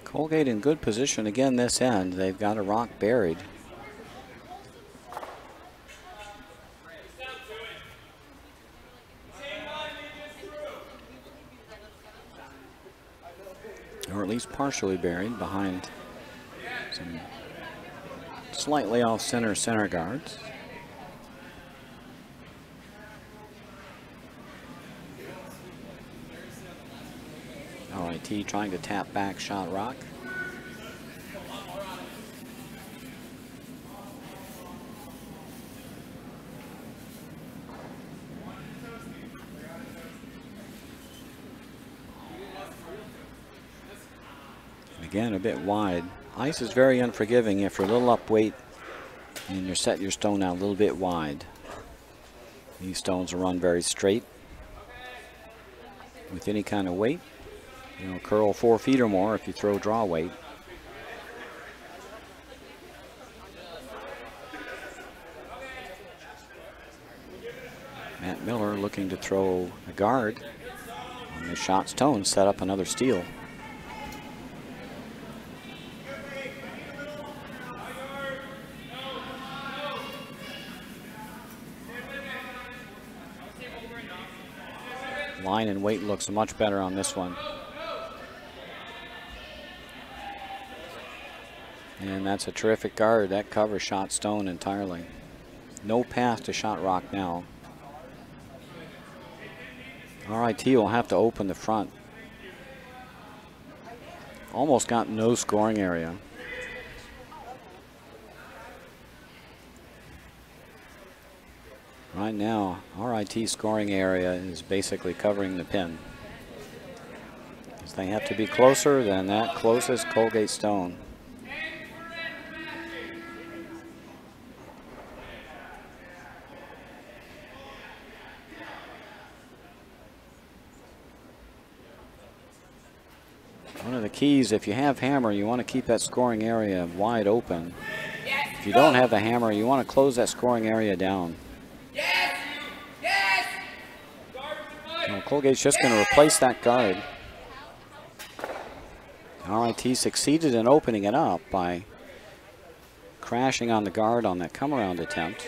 Colgate in good position again this end. They've got a rock buried. Or at least partially buried behind some slightly off center guards. RIT trying to tap back shot rock. Again, a bit wide. Ice is very unforgiving if you're a little up weight and you're set your stone out a little bit wide. These stones will run very straight with any kind of weight. You'll curl 4 feet or more if you throw draw weight. Matt Miller looking to throw a guard on the shot stone, set up another steal. Line and weight looks much better on this one. And that's a terrific guard. That covers shot stone entirely. No path to shot rock now. RIT will have to open the front. Almost got no scoring area. Right now, RIT scoring area is basically covering the pin. If they have to be closer than that closest Colgate stone. One of the keys, if you have hammer, you want to keep that scoring area wide open. If you don't have the hammer, you want to close that scoring area down. Well, Colgate's just going to replace that guard. RIT succeeded in opening it up by crashing on the guard on that come-around attempt.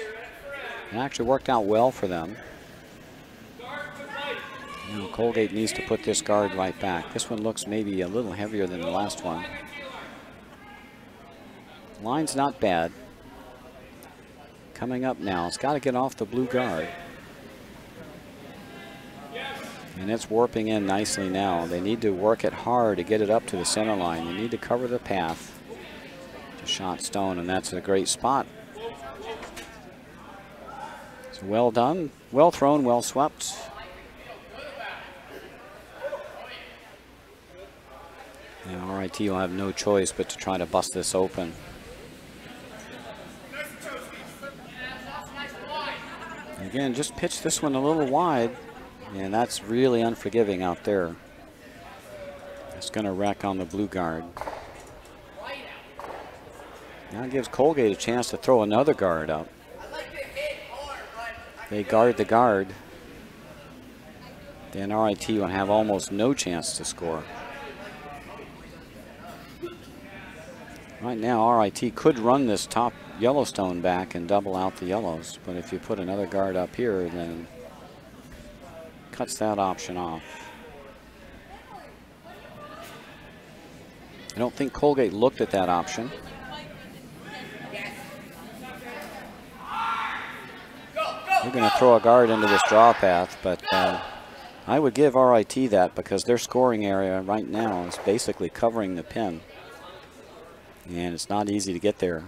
It actually worked out well for them. Now Colgate needs to put this guard right back. This one looks maybe a little heavier than the last one. Line's not bad. Coming up now, it's got to get off the blue guard. And it's warping in nicely now. They need to work it hard to get it up to the center line. They need to cover the path to shot stone, and that's a great spot. So well done, well thrown, well swept. Now RIT will have no choice but to try to bust this open. Again, just pitch this one a little wide, and that's really unforgiving out there. It's going to wreck on the blue guard. Now it gives Colgate a chance to throw another guard up. They guard the guard. Then RIT will have almost no chance to score. Right now, RIT could run this top Yellowstone back and double out the yellows, but if you put another guard up here, then cuts that option off. I don't think Colgate looked at that option. They're going to throw a guard into this draw path, but I would give RIT that because their scoring area right now is basically covering the pin. And it's not easy to get there.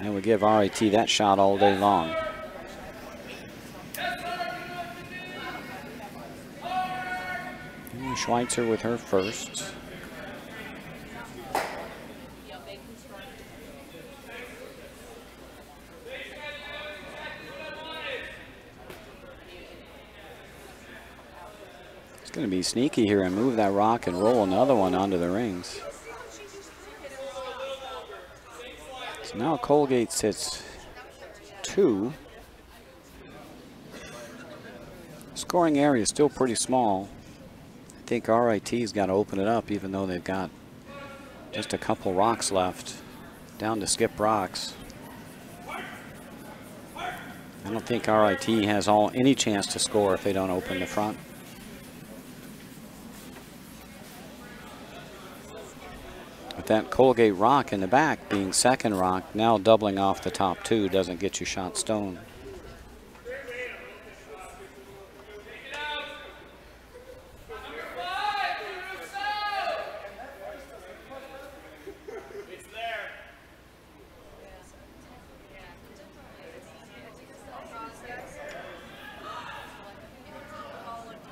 I would give RIT that shot all day long. Schweitzer with her first. It's going to be sneaky here and move that rock and roll another one onto the rings. So now Colgate sits 2. Scoring area is still pretty small. I think RIT's got to open it up, even though they've got just a couple rocks left. Down to skip rocks. I don't think RIT has any chance to score if they don't open the front. But that Colgate rock in the back, being second rock, now doubling off the top 2, doesn't get you shot stone.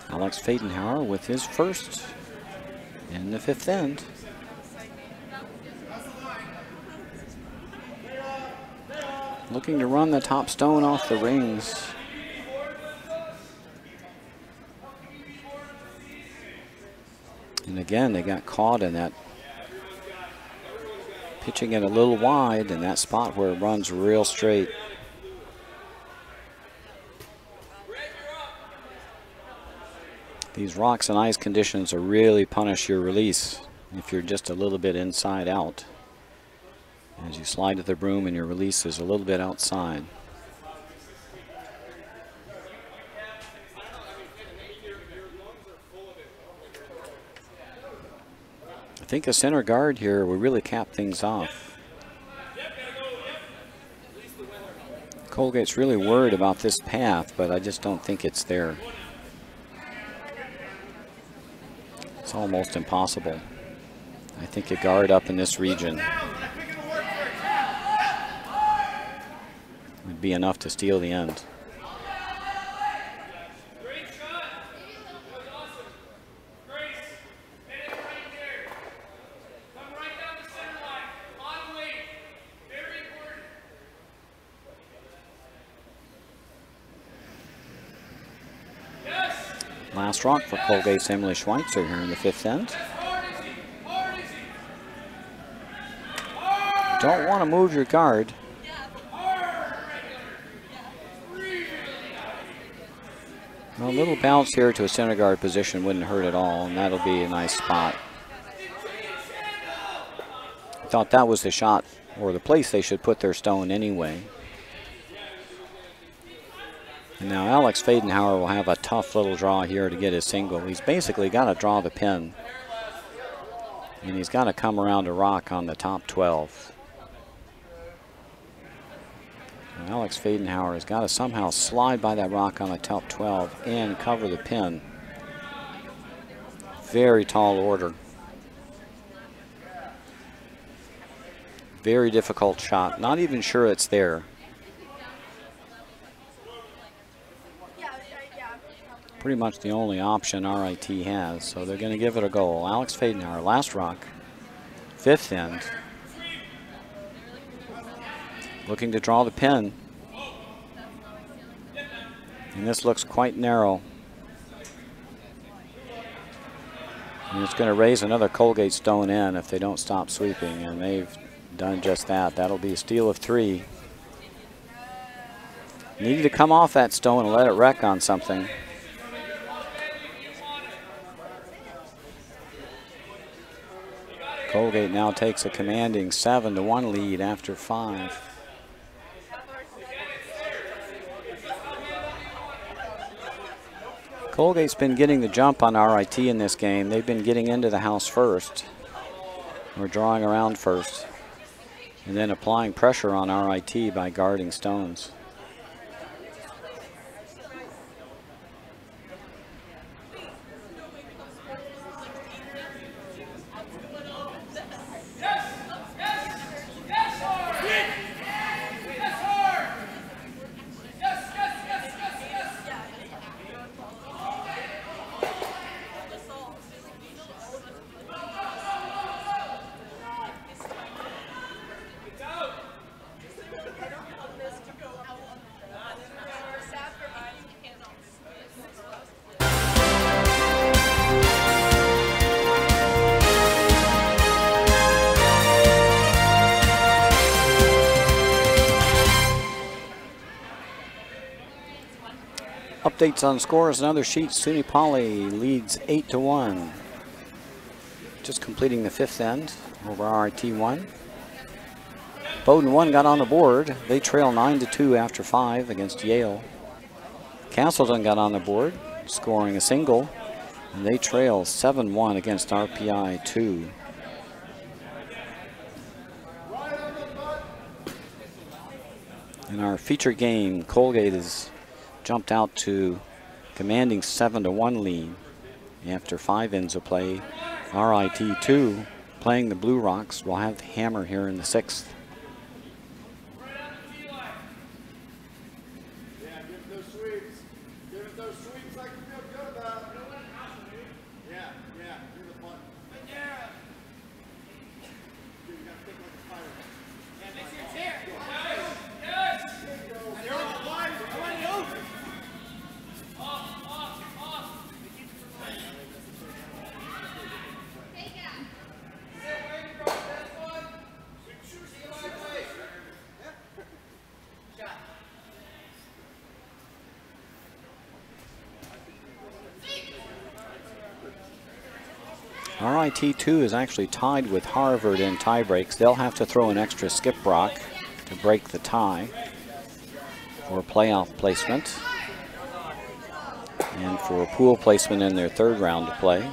Alex Fadenhauer with his first in the 5th end. Looking to run the top stone off the rings. And again, they got caught in that, pitching it a little wide in that spot where it runs real straight. These rocks and ice conditions are really punish your release if you're just a little bit inside out. As you slide to the broom and your release is a little bit outside. I think a center guard here will really cap things off. Colgate's really worried about this path, but I just don't think it's there. It's almost impossible. I think a guard up in this region would be enough to steal the end. Last rock for Colgate's Emily Schweitzer here in the 5th end. Don't want to move your guard. Well, a little bounce here to a center guard position wouldn't hurt at all, and that'll be a nice spot. I thought that was the shot or the place they should put their stone anyway. And now Alex Fadenhauer will have a tough little draw here to get his single. He's basically got to draw the pin. And he's got to come around a rock on the top 12. And Alex Fadenhauer has got to somehow slide by that rock on the top 12 and cover the pin. Very tall order. Very difficult shot. Not even sure it's there. Pretty much the only option RIT has, so they're going to give it a go. Alex Fadenhauer, last rock, 5th end. Looking to draw the pin. And this looks quite narrow. And it's going to raise another Colgate stone in if they don't stop sweeping, and they've done just that. That'll be a steal of 3. Needed to come off that stone and let it wreck on something. Colgate now takes a commanding 7-1 lead after 5. Colgate's been getting the jump on RIT in this game. They've been getting into the house first, or drawing around first, and then applying pressure on RIT by guarding stones. Updates on scores and other sheets. SUNY Poly leads 8-1. Just completing the fifth end over RIT1. Bowdoin 1 got on the board. They trail 9-2 after 5 against Yale. Castleton got on the board, scoring a single, and they trail 7-1 against RPI 2. In our feature game, Colgate has jumped out to commanding 7-1 lead after 5 ends of play. RIT2 playing the Blue Rocks will have the hammer here in the 6th. RIT2 is actually tied with Harvard in tie breaks. They'll have to throw an extra skip rock to break the tie for playoff placement and for pool placement in their third round of play.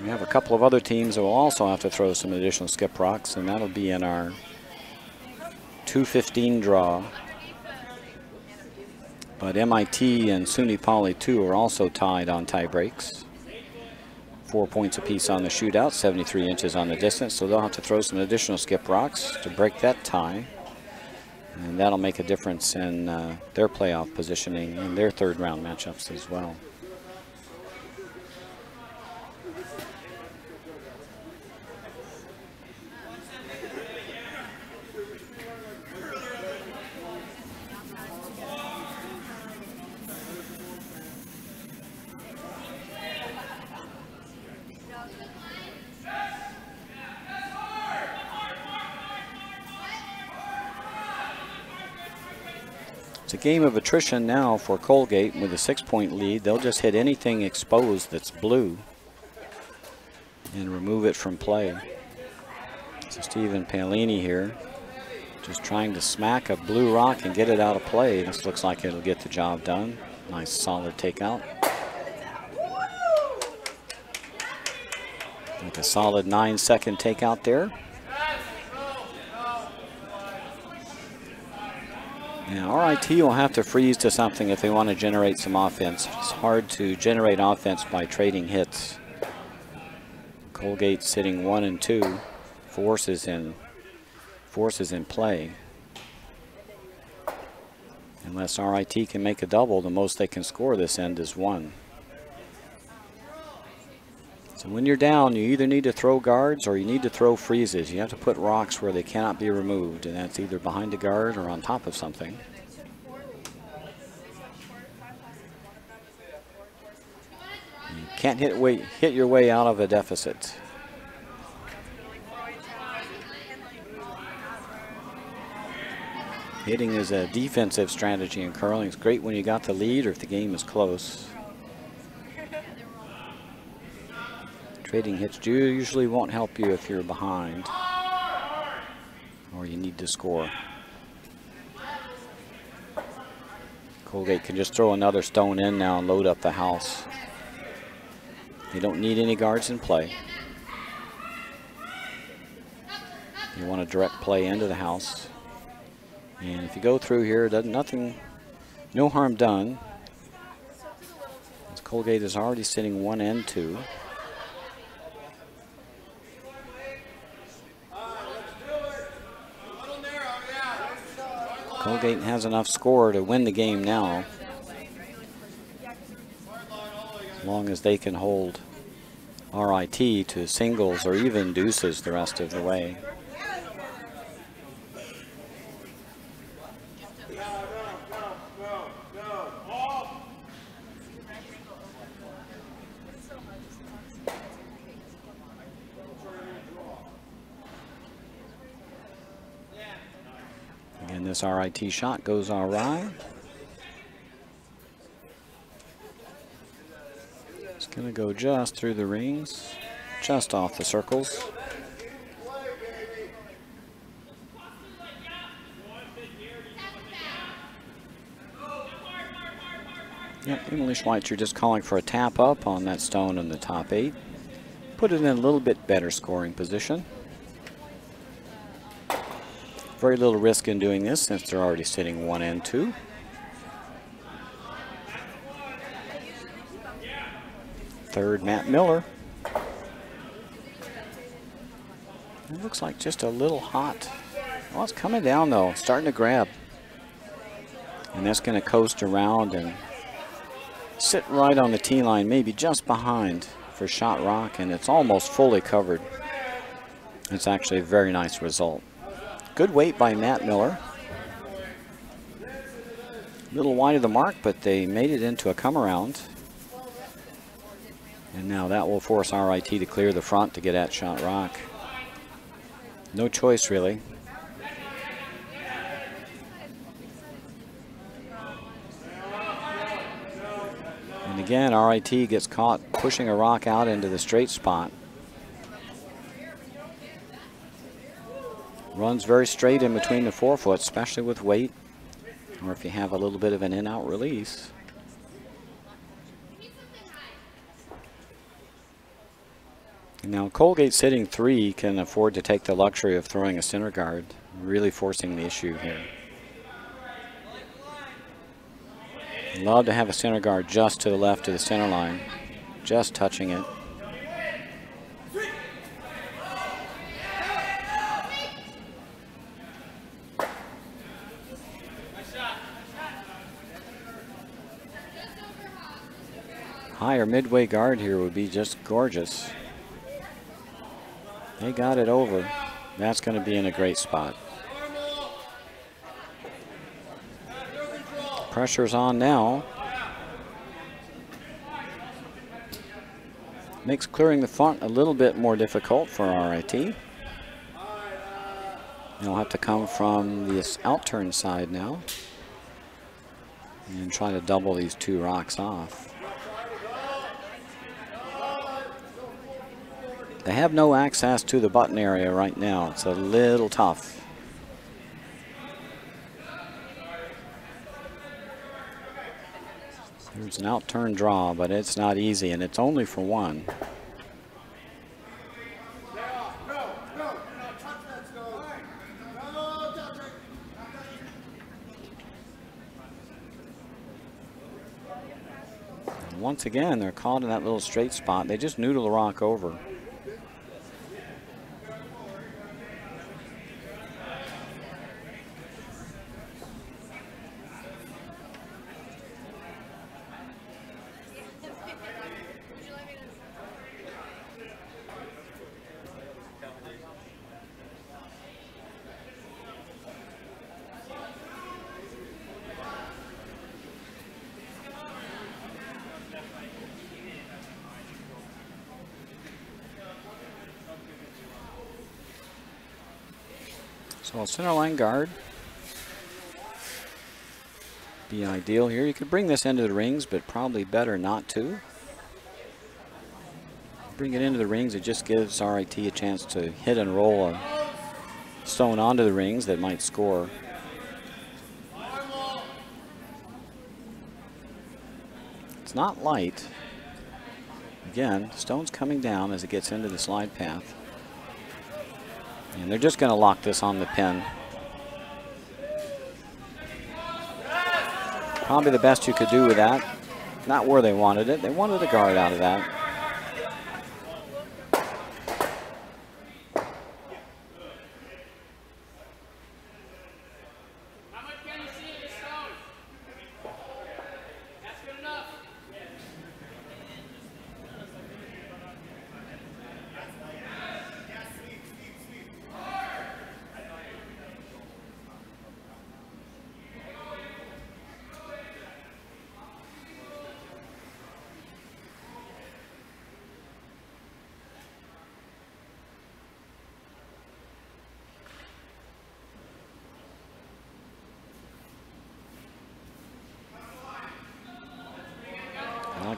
We have a couple of other teams that will also have to throw some additional skip rocks, and that'll be in our 2:15 draw. But MIT and SUNY Poly 2 are also tied on tie breaks. 4 points apiece on the shootout, 73 inches on the distance, so they'll have to throw some additional skip rocks to break that tie. And that'll make a difference in their playoff positioning in their third round matchups as well. It's a game of attrition now for Colgate with a 6-point lead. They'll just hit anything exposed that's blue and remove it from play. So Stephen Palini here just trying to smack a blue rock and get it out of play. This looks like it'll get the job done. Nice solid takeout. Like a solid 9-second takeout there. Now, RIT will have to freeze to something if they want to generate some offense. It's hard to generate offense by trading hits. Colgate sitting 1 and 2, forces in play. Unless RIT can make a double, the most they can score this end is 1. So when you're down, you either need to throw guards or you need to throw freezes. You have to put rocks where they cannot be removed, and that's either behind a guard or on top of something. You can't hit your way out of a deficit. Hitting is a defensive strategy in curling. It's great when you got the lead or if the game is close. Trading hits usually won't help you if you're behind or you need to score. Colgate can just throw another stone in now and load up the house. They don't need any guards in play. You want to direct play into the house. And if you go through here, no harm done. As Colgate is already sitting 1 and 2. Colgate has enough score to win the game now. long as they can hold RIT to singles or even deuces the rest of the way. Again, this RIT shot goes awry. It's going to go just through the rings, just off the circles. Yep, Emily Schweitzer just calling for a tap up on that stone in the top 8. Put it in a little bit better scoring position. Very little risk in doing this since they're already sitting 1 and 2. Third, Matt Miller. It looks like just a little hot. Well, it's coming down though, starting to grab. And that's going to coast around and sit right on the tee line, maybe just behind for shot rock, and it's almost fully covered. It's actually a very nice result. Good weight by Matt Miller. A little wide of the mark, but they made it into a come around. And now that will force RIT to clear the front to get at shot rock. No choice, really. And again, RIT gets caught pushing a rock out into the straight spot. Runs very straight in between the forefoot, especially with weight, or if you have a little bit of an in-out release. Now Colgate sitting 3 can afford to take the luxury of throwing a center guard, really forcing the issue here. Love to have a center guard just to the left of the center line, just touching it. Higher midway guard here would be just gorgeous. They got it over. That's going to be in a great spot. Pressure's on now. Makes clearing the front a little bit more difficult for RIT. They'll have to come from this outturn side now and try to double these 2 rocks off. They have no access to the button area right now. It's a little tough. There's an outturn draw, but it's not easy, and it's only for 1. And once again, they're caught in that little straight spot. They just noodle the rock over. So a center line guard be ideal here. You could bring this into the rings, but probably better not to. Bring it into the rings, it just gives RIT a chance to hit and roll a stone onto the rings that might score. It's not light. Again, stone's coming down as it gets into the slide path. And they're just going to lock this on the pin. Probably the best you could do with that. Not where they wanted it. They wanted a guard out of that.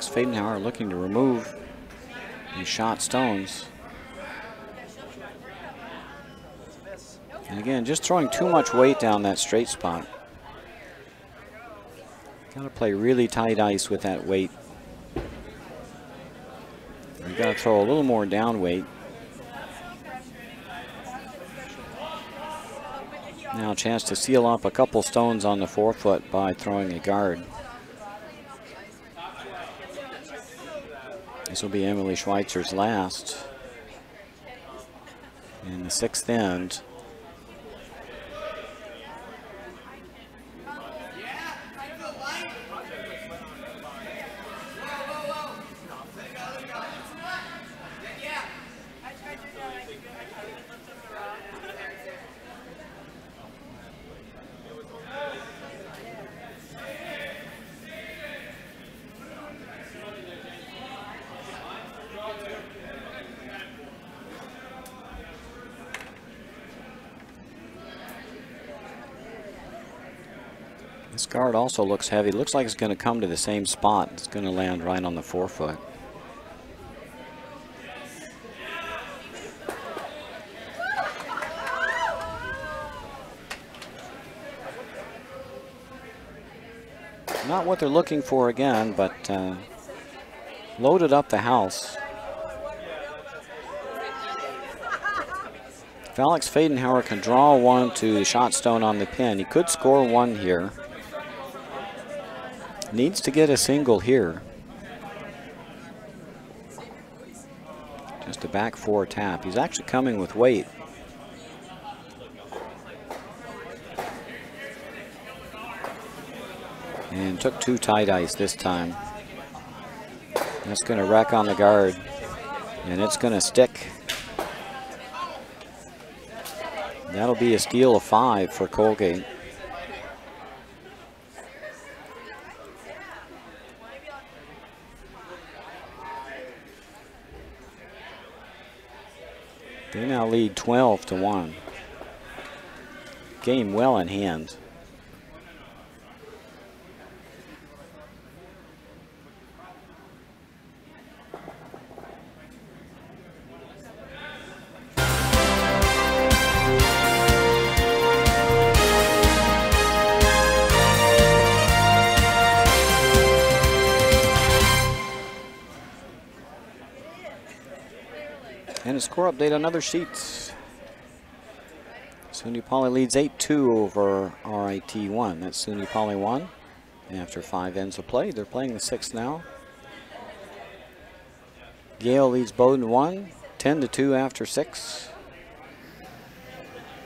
Alex Fadenhauer looking to remove these shot stones. And again, just throwing too much weight down that straight spot. Got to play really tight ice with that weight. You got to throw a little more down weight. Now a chance to seal up a couple stones on the forefoot by throwing a guard. This will be Emily Schweitzer's last in the 6th end. This guard also looks heavy. Looks like it's going to come to the same spot. It's going to land right on the forefoot. Not what they're looking for again, but loaded up the house. If Alex Fadenhauer can draw one to the shot stone on the pin, he could score one here. Needs to get a single here. Just a back 4 tap. He's actually coming with weight. And took 2 tight ice this time. That's going to wreck on the guard. And it's going to stick. That'll be a steal of 5 for Colgate. They now lead 12-1. Game well in hand. And a score update on other sheets. SUNY Poly leads 8-2 over RIT1. That's SUNY Poly 1 after 5 ends of play. They're playing the 6th now. Yale leads Bowdoin 1, 10-2 after 6.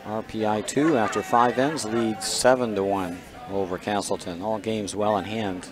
RPI 2 after 5 ends leads 7-1 over Castleton. All games well in hand.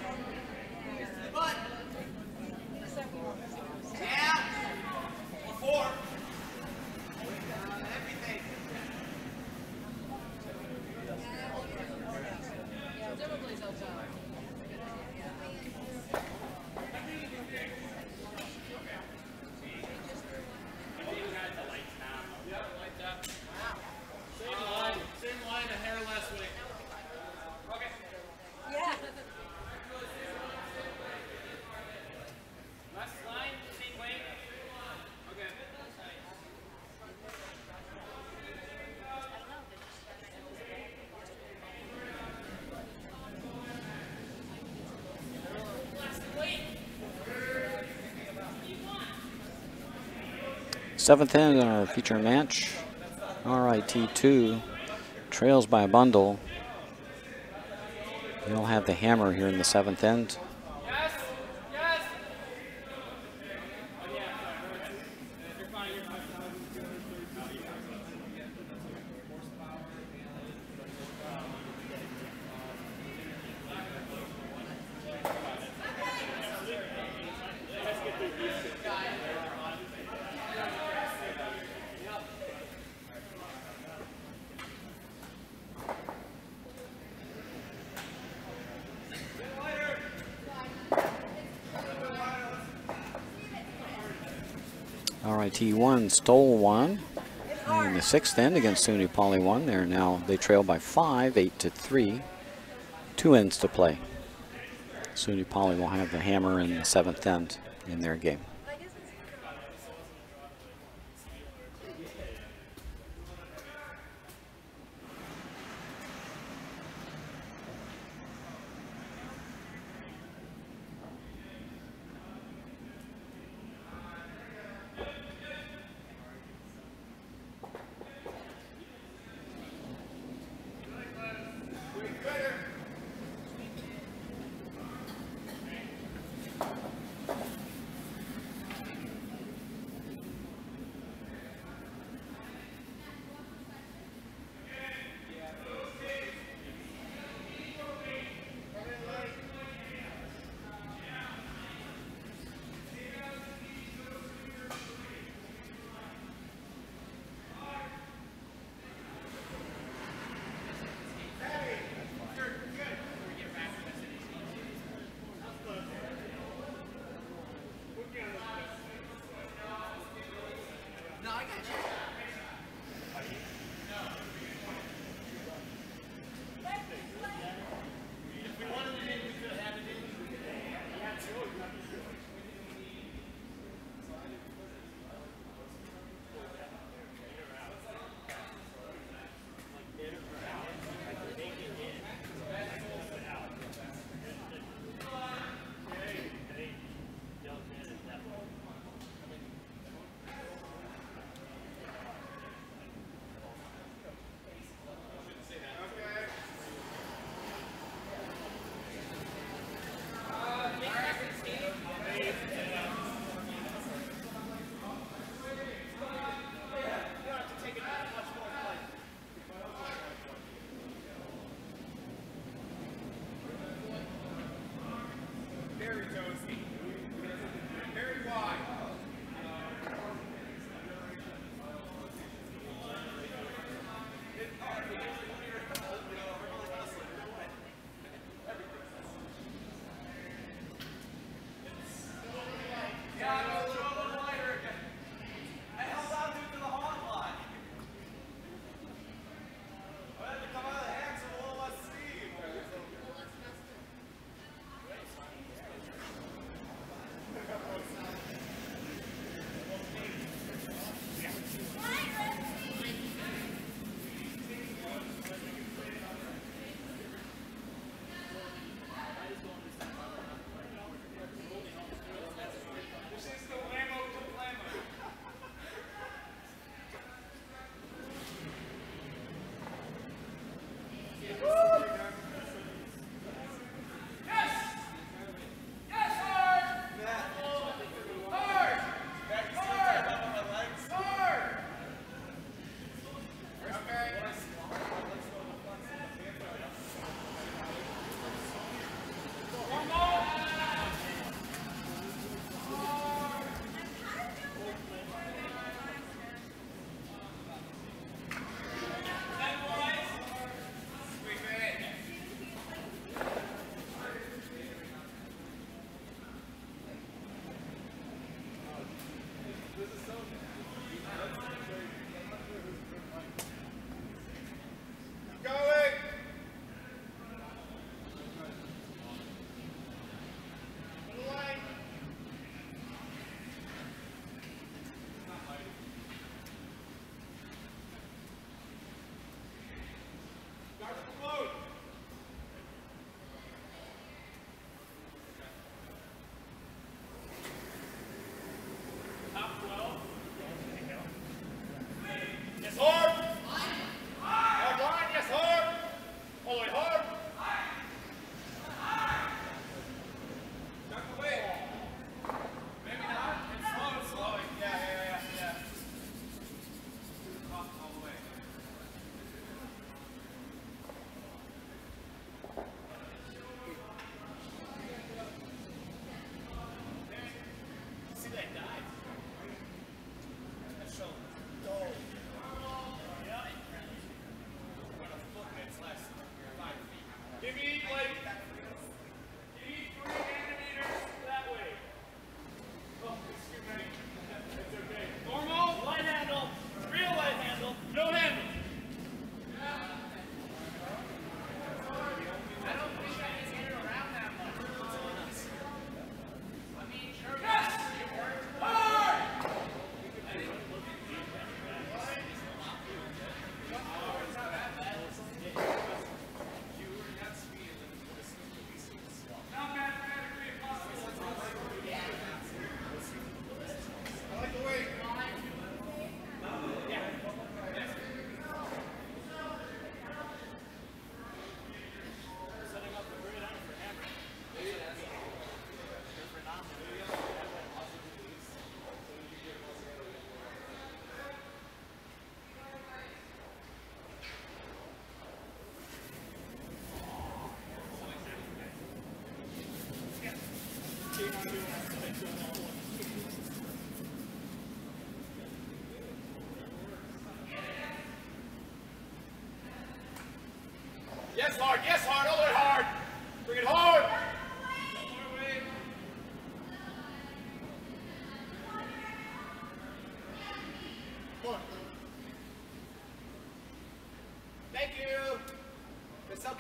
Seventh end in our feature match. RIT2 trails by a bundle. They'll have the hammer here in the 7th end. RIT1 stole one in the 6th end against SUNY Poly 1. They trail by 5, 8-3. 2 ends to play. SUNY Poly will have the hammer in the 7th end in their game.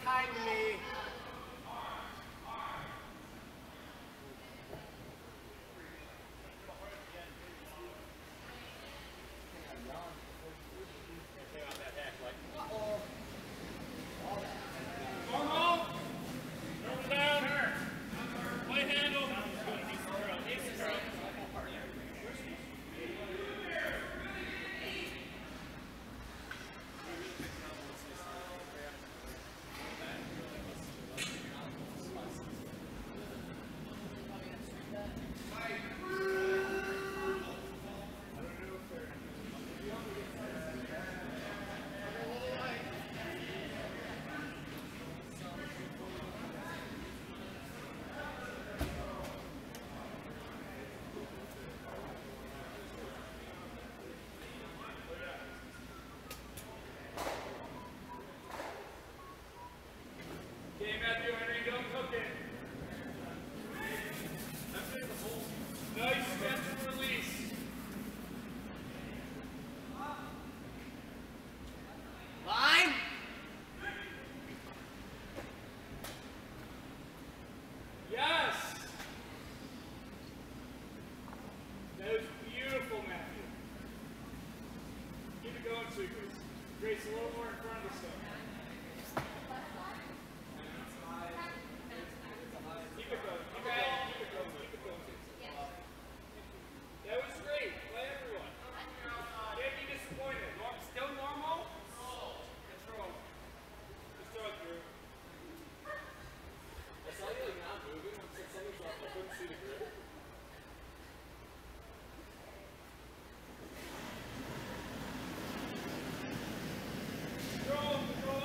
kiting me. Okay, Matthew, Henry, don't cook it. Nice gentle release. Line. Yes. That was beautiful, Matthew. Keep it going, Sweet Grace. Grace, a little more in front of the stuff. Keep it going, keep it going, keep it going, keep it going. That was great. Play everyone. Can't be disappointed. Still normal? Control. Just throw it through. I saw you like not moving. I said something's off. I couldn't see the grip. Control, control.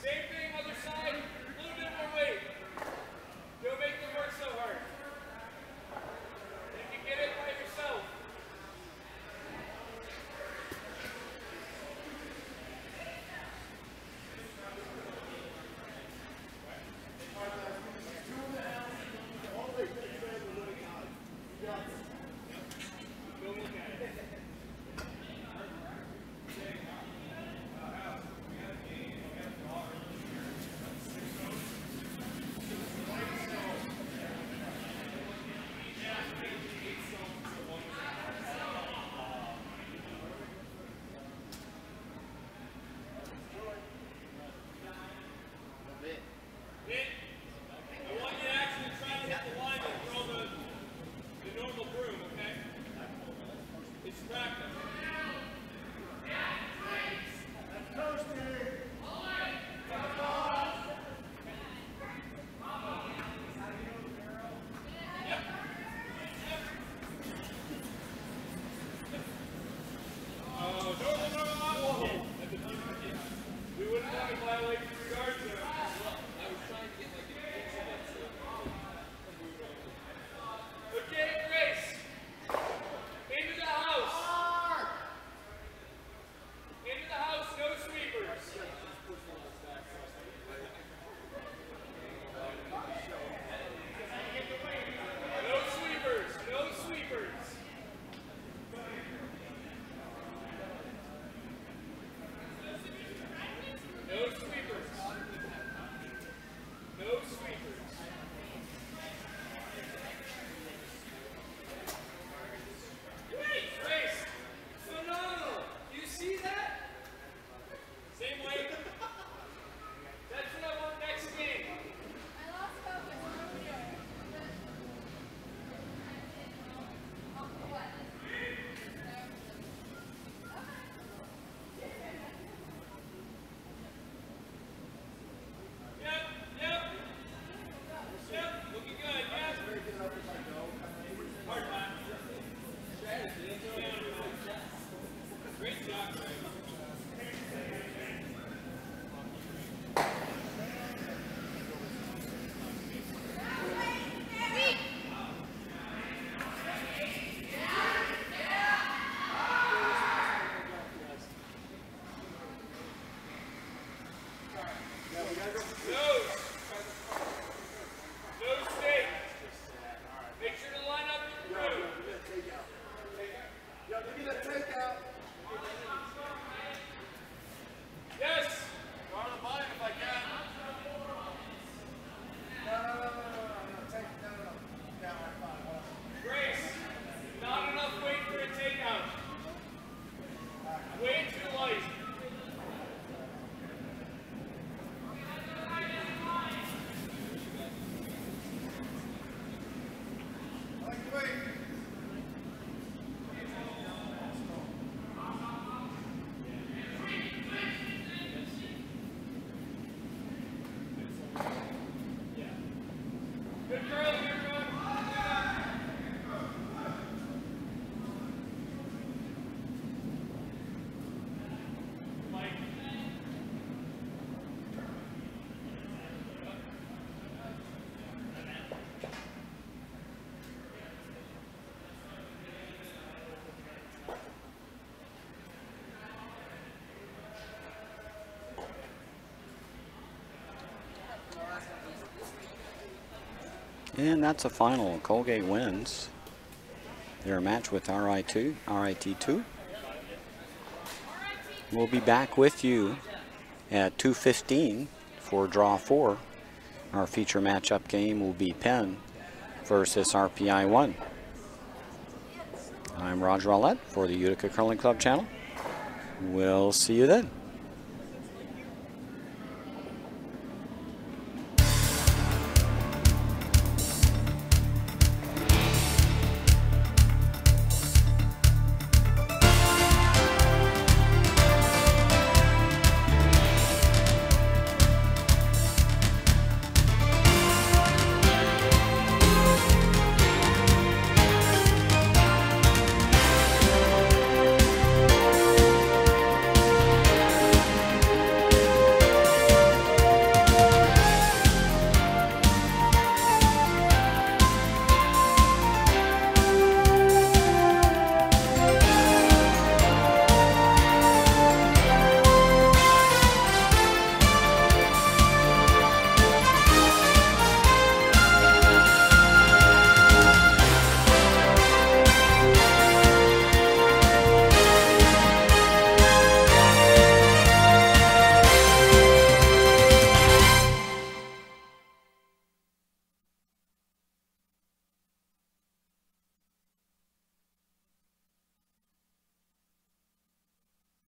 Same thing, other side, a little bit more weight. Don't make them work so hard. You can get it by yourself. Don't look at it. Hit. I want you to actually try to hit the line and throw the normal broom, okay? It's practice. That's coasting. Oh, normal. We wouldn't want to violate the regard zone. I was trying to get like an inch of it, so Okay, Grace. Into the house. And that's a final. Colgate wins their match with RIT2. We'll be back with you at 2:15 for draw 4. Our feature matchup game will be Penn versus RPI 1. I'm Roger Roulette for the Utica Curling Club channel. We'll see you then.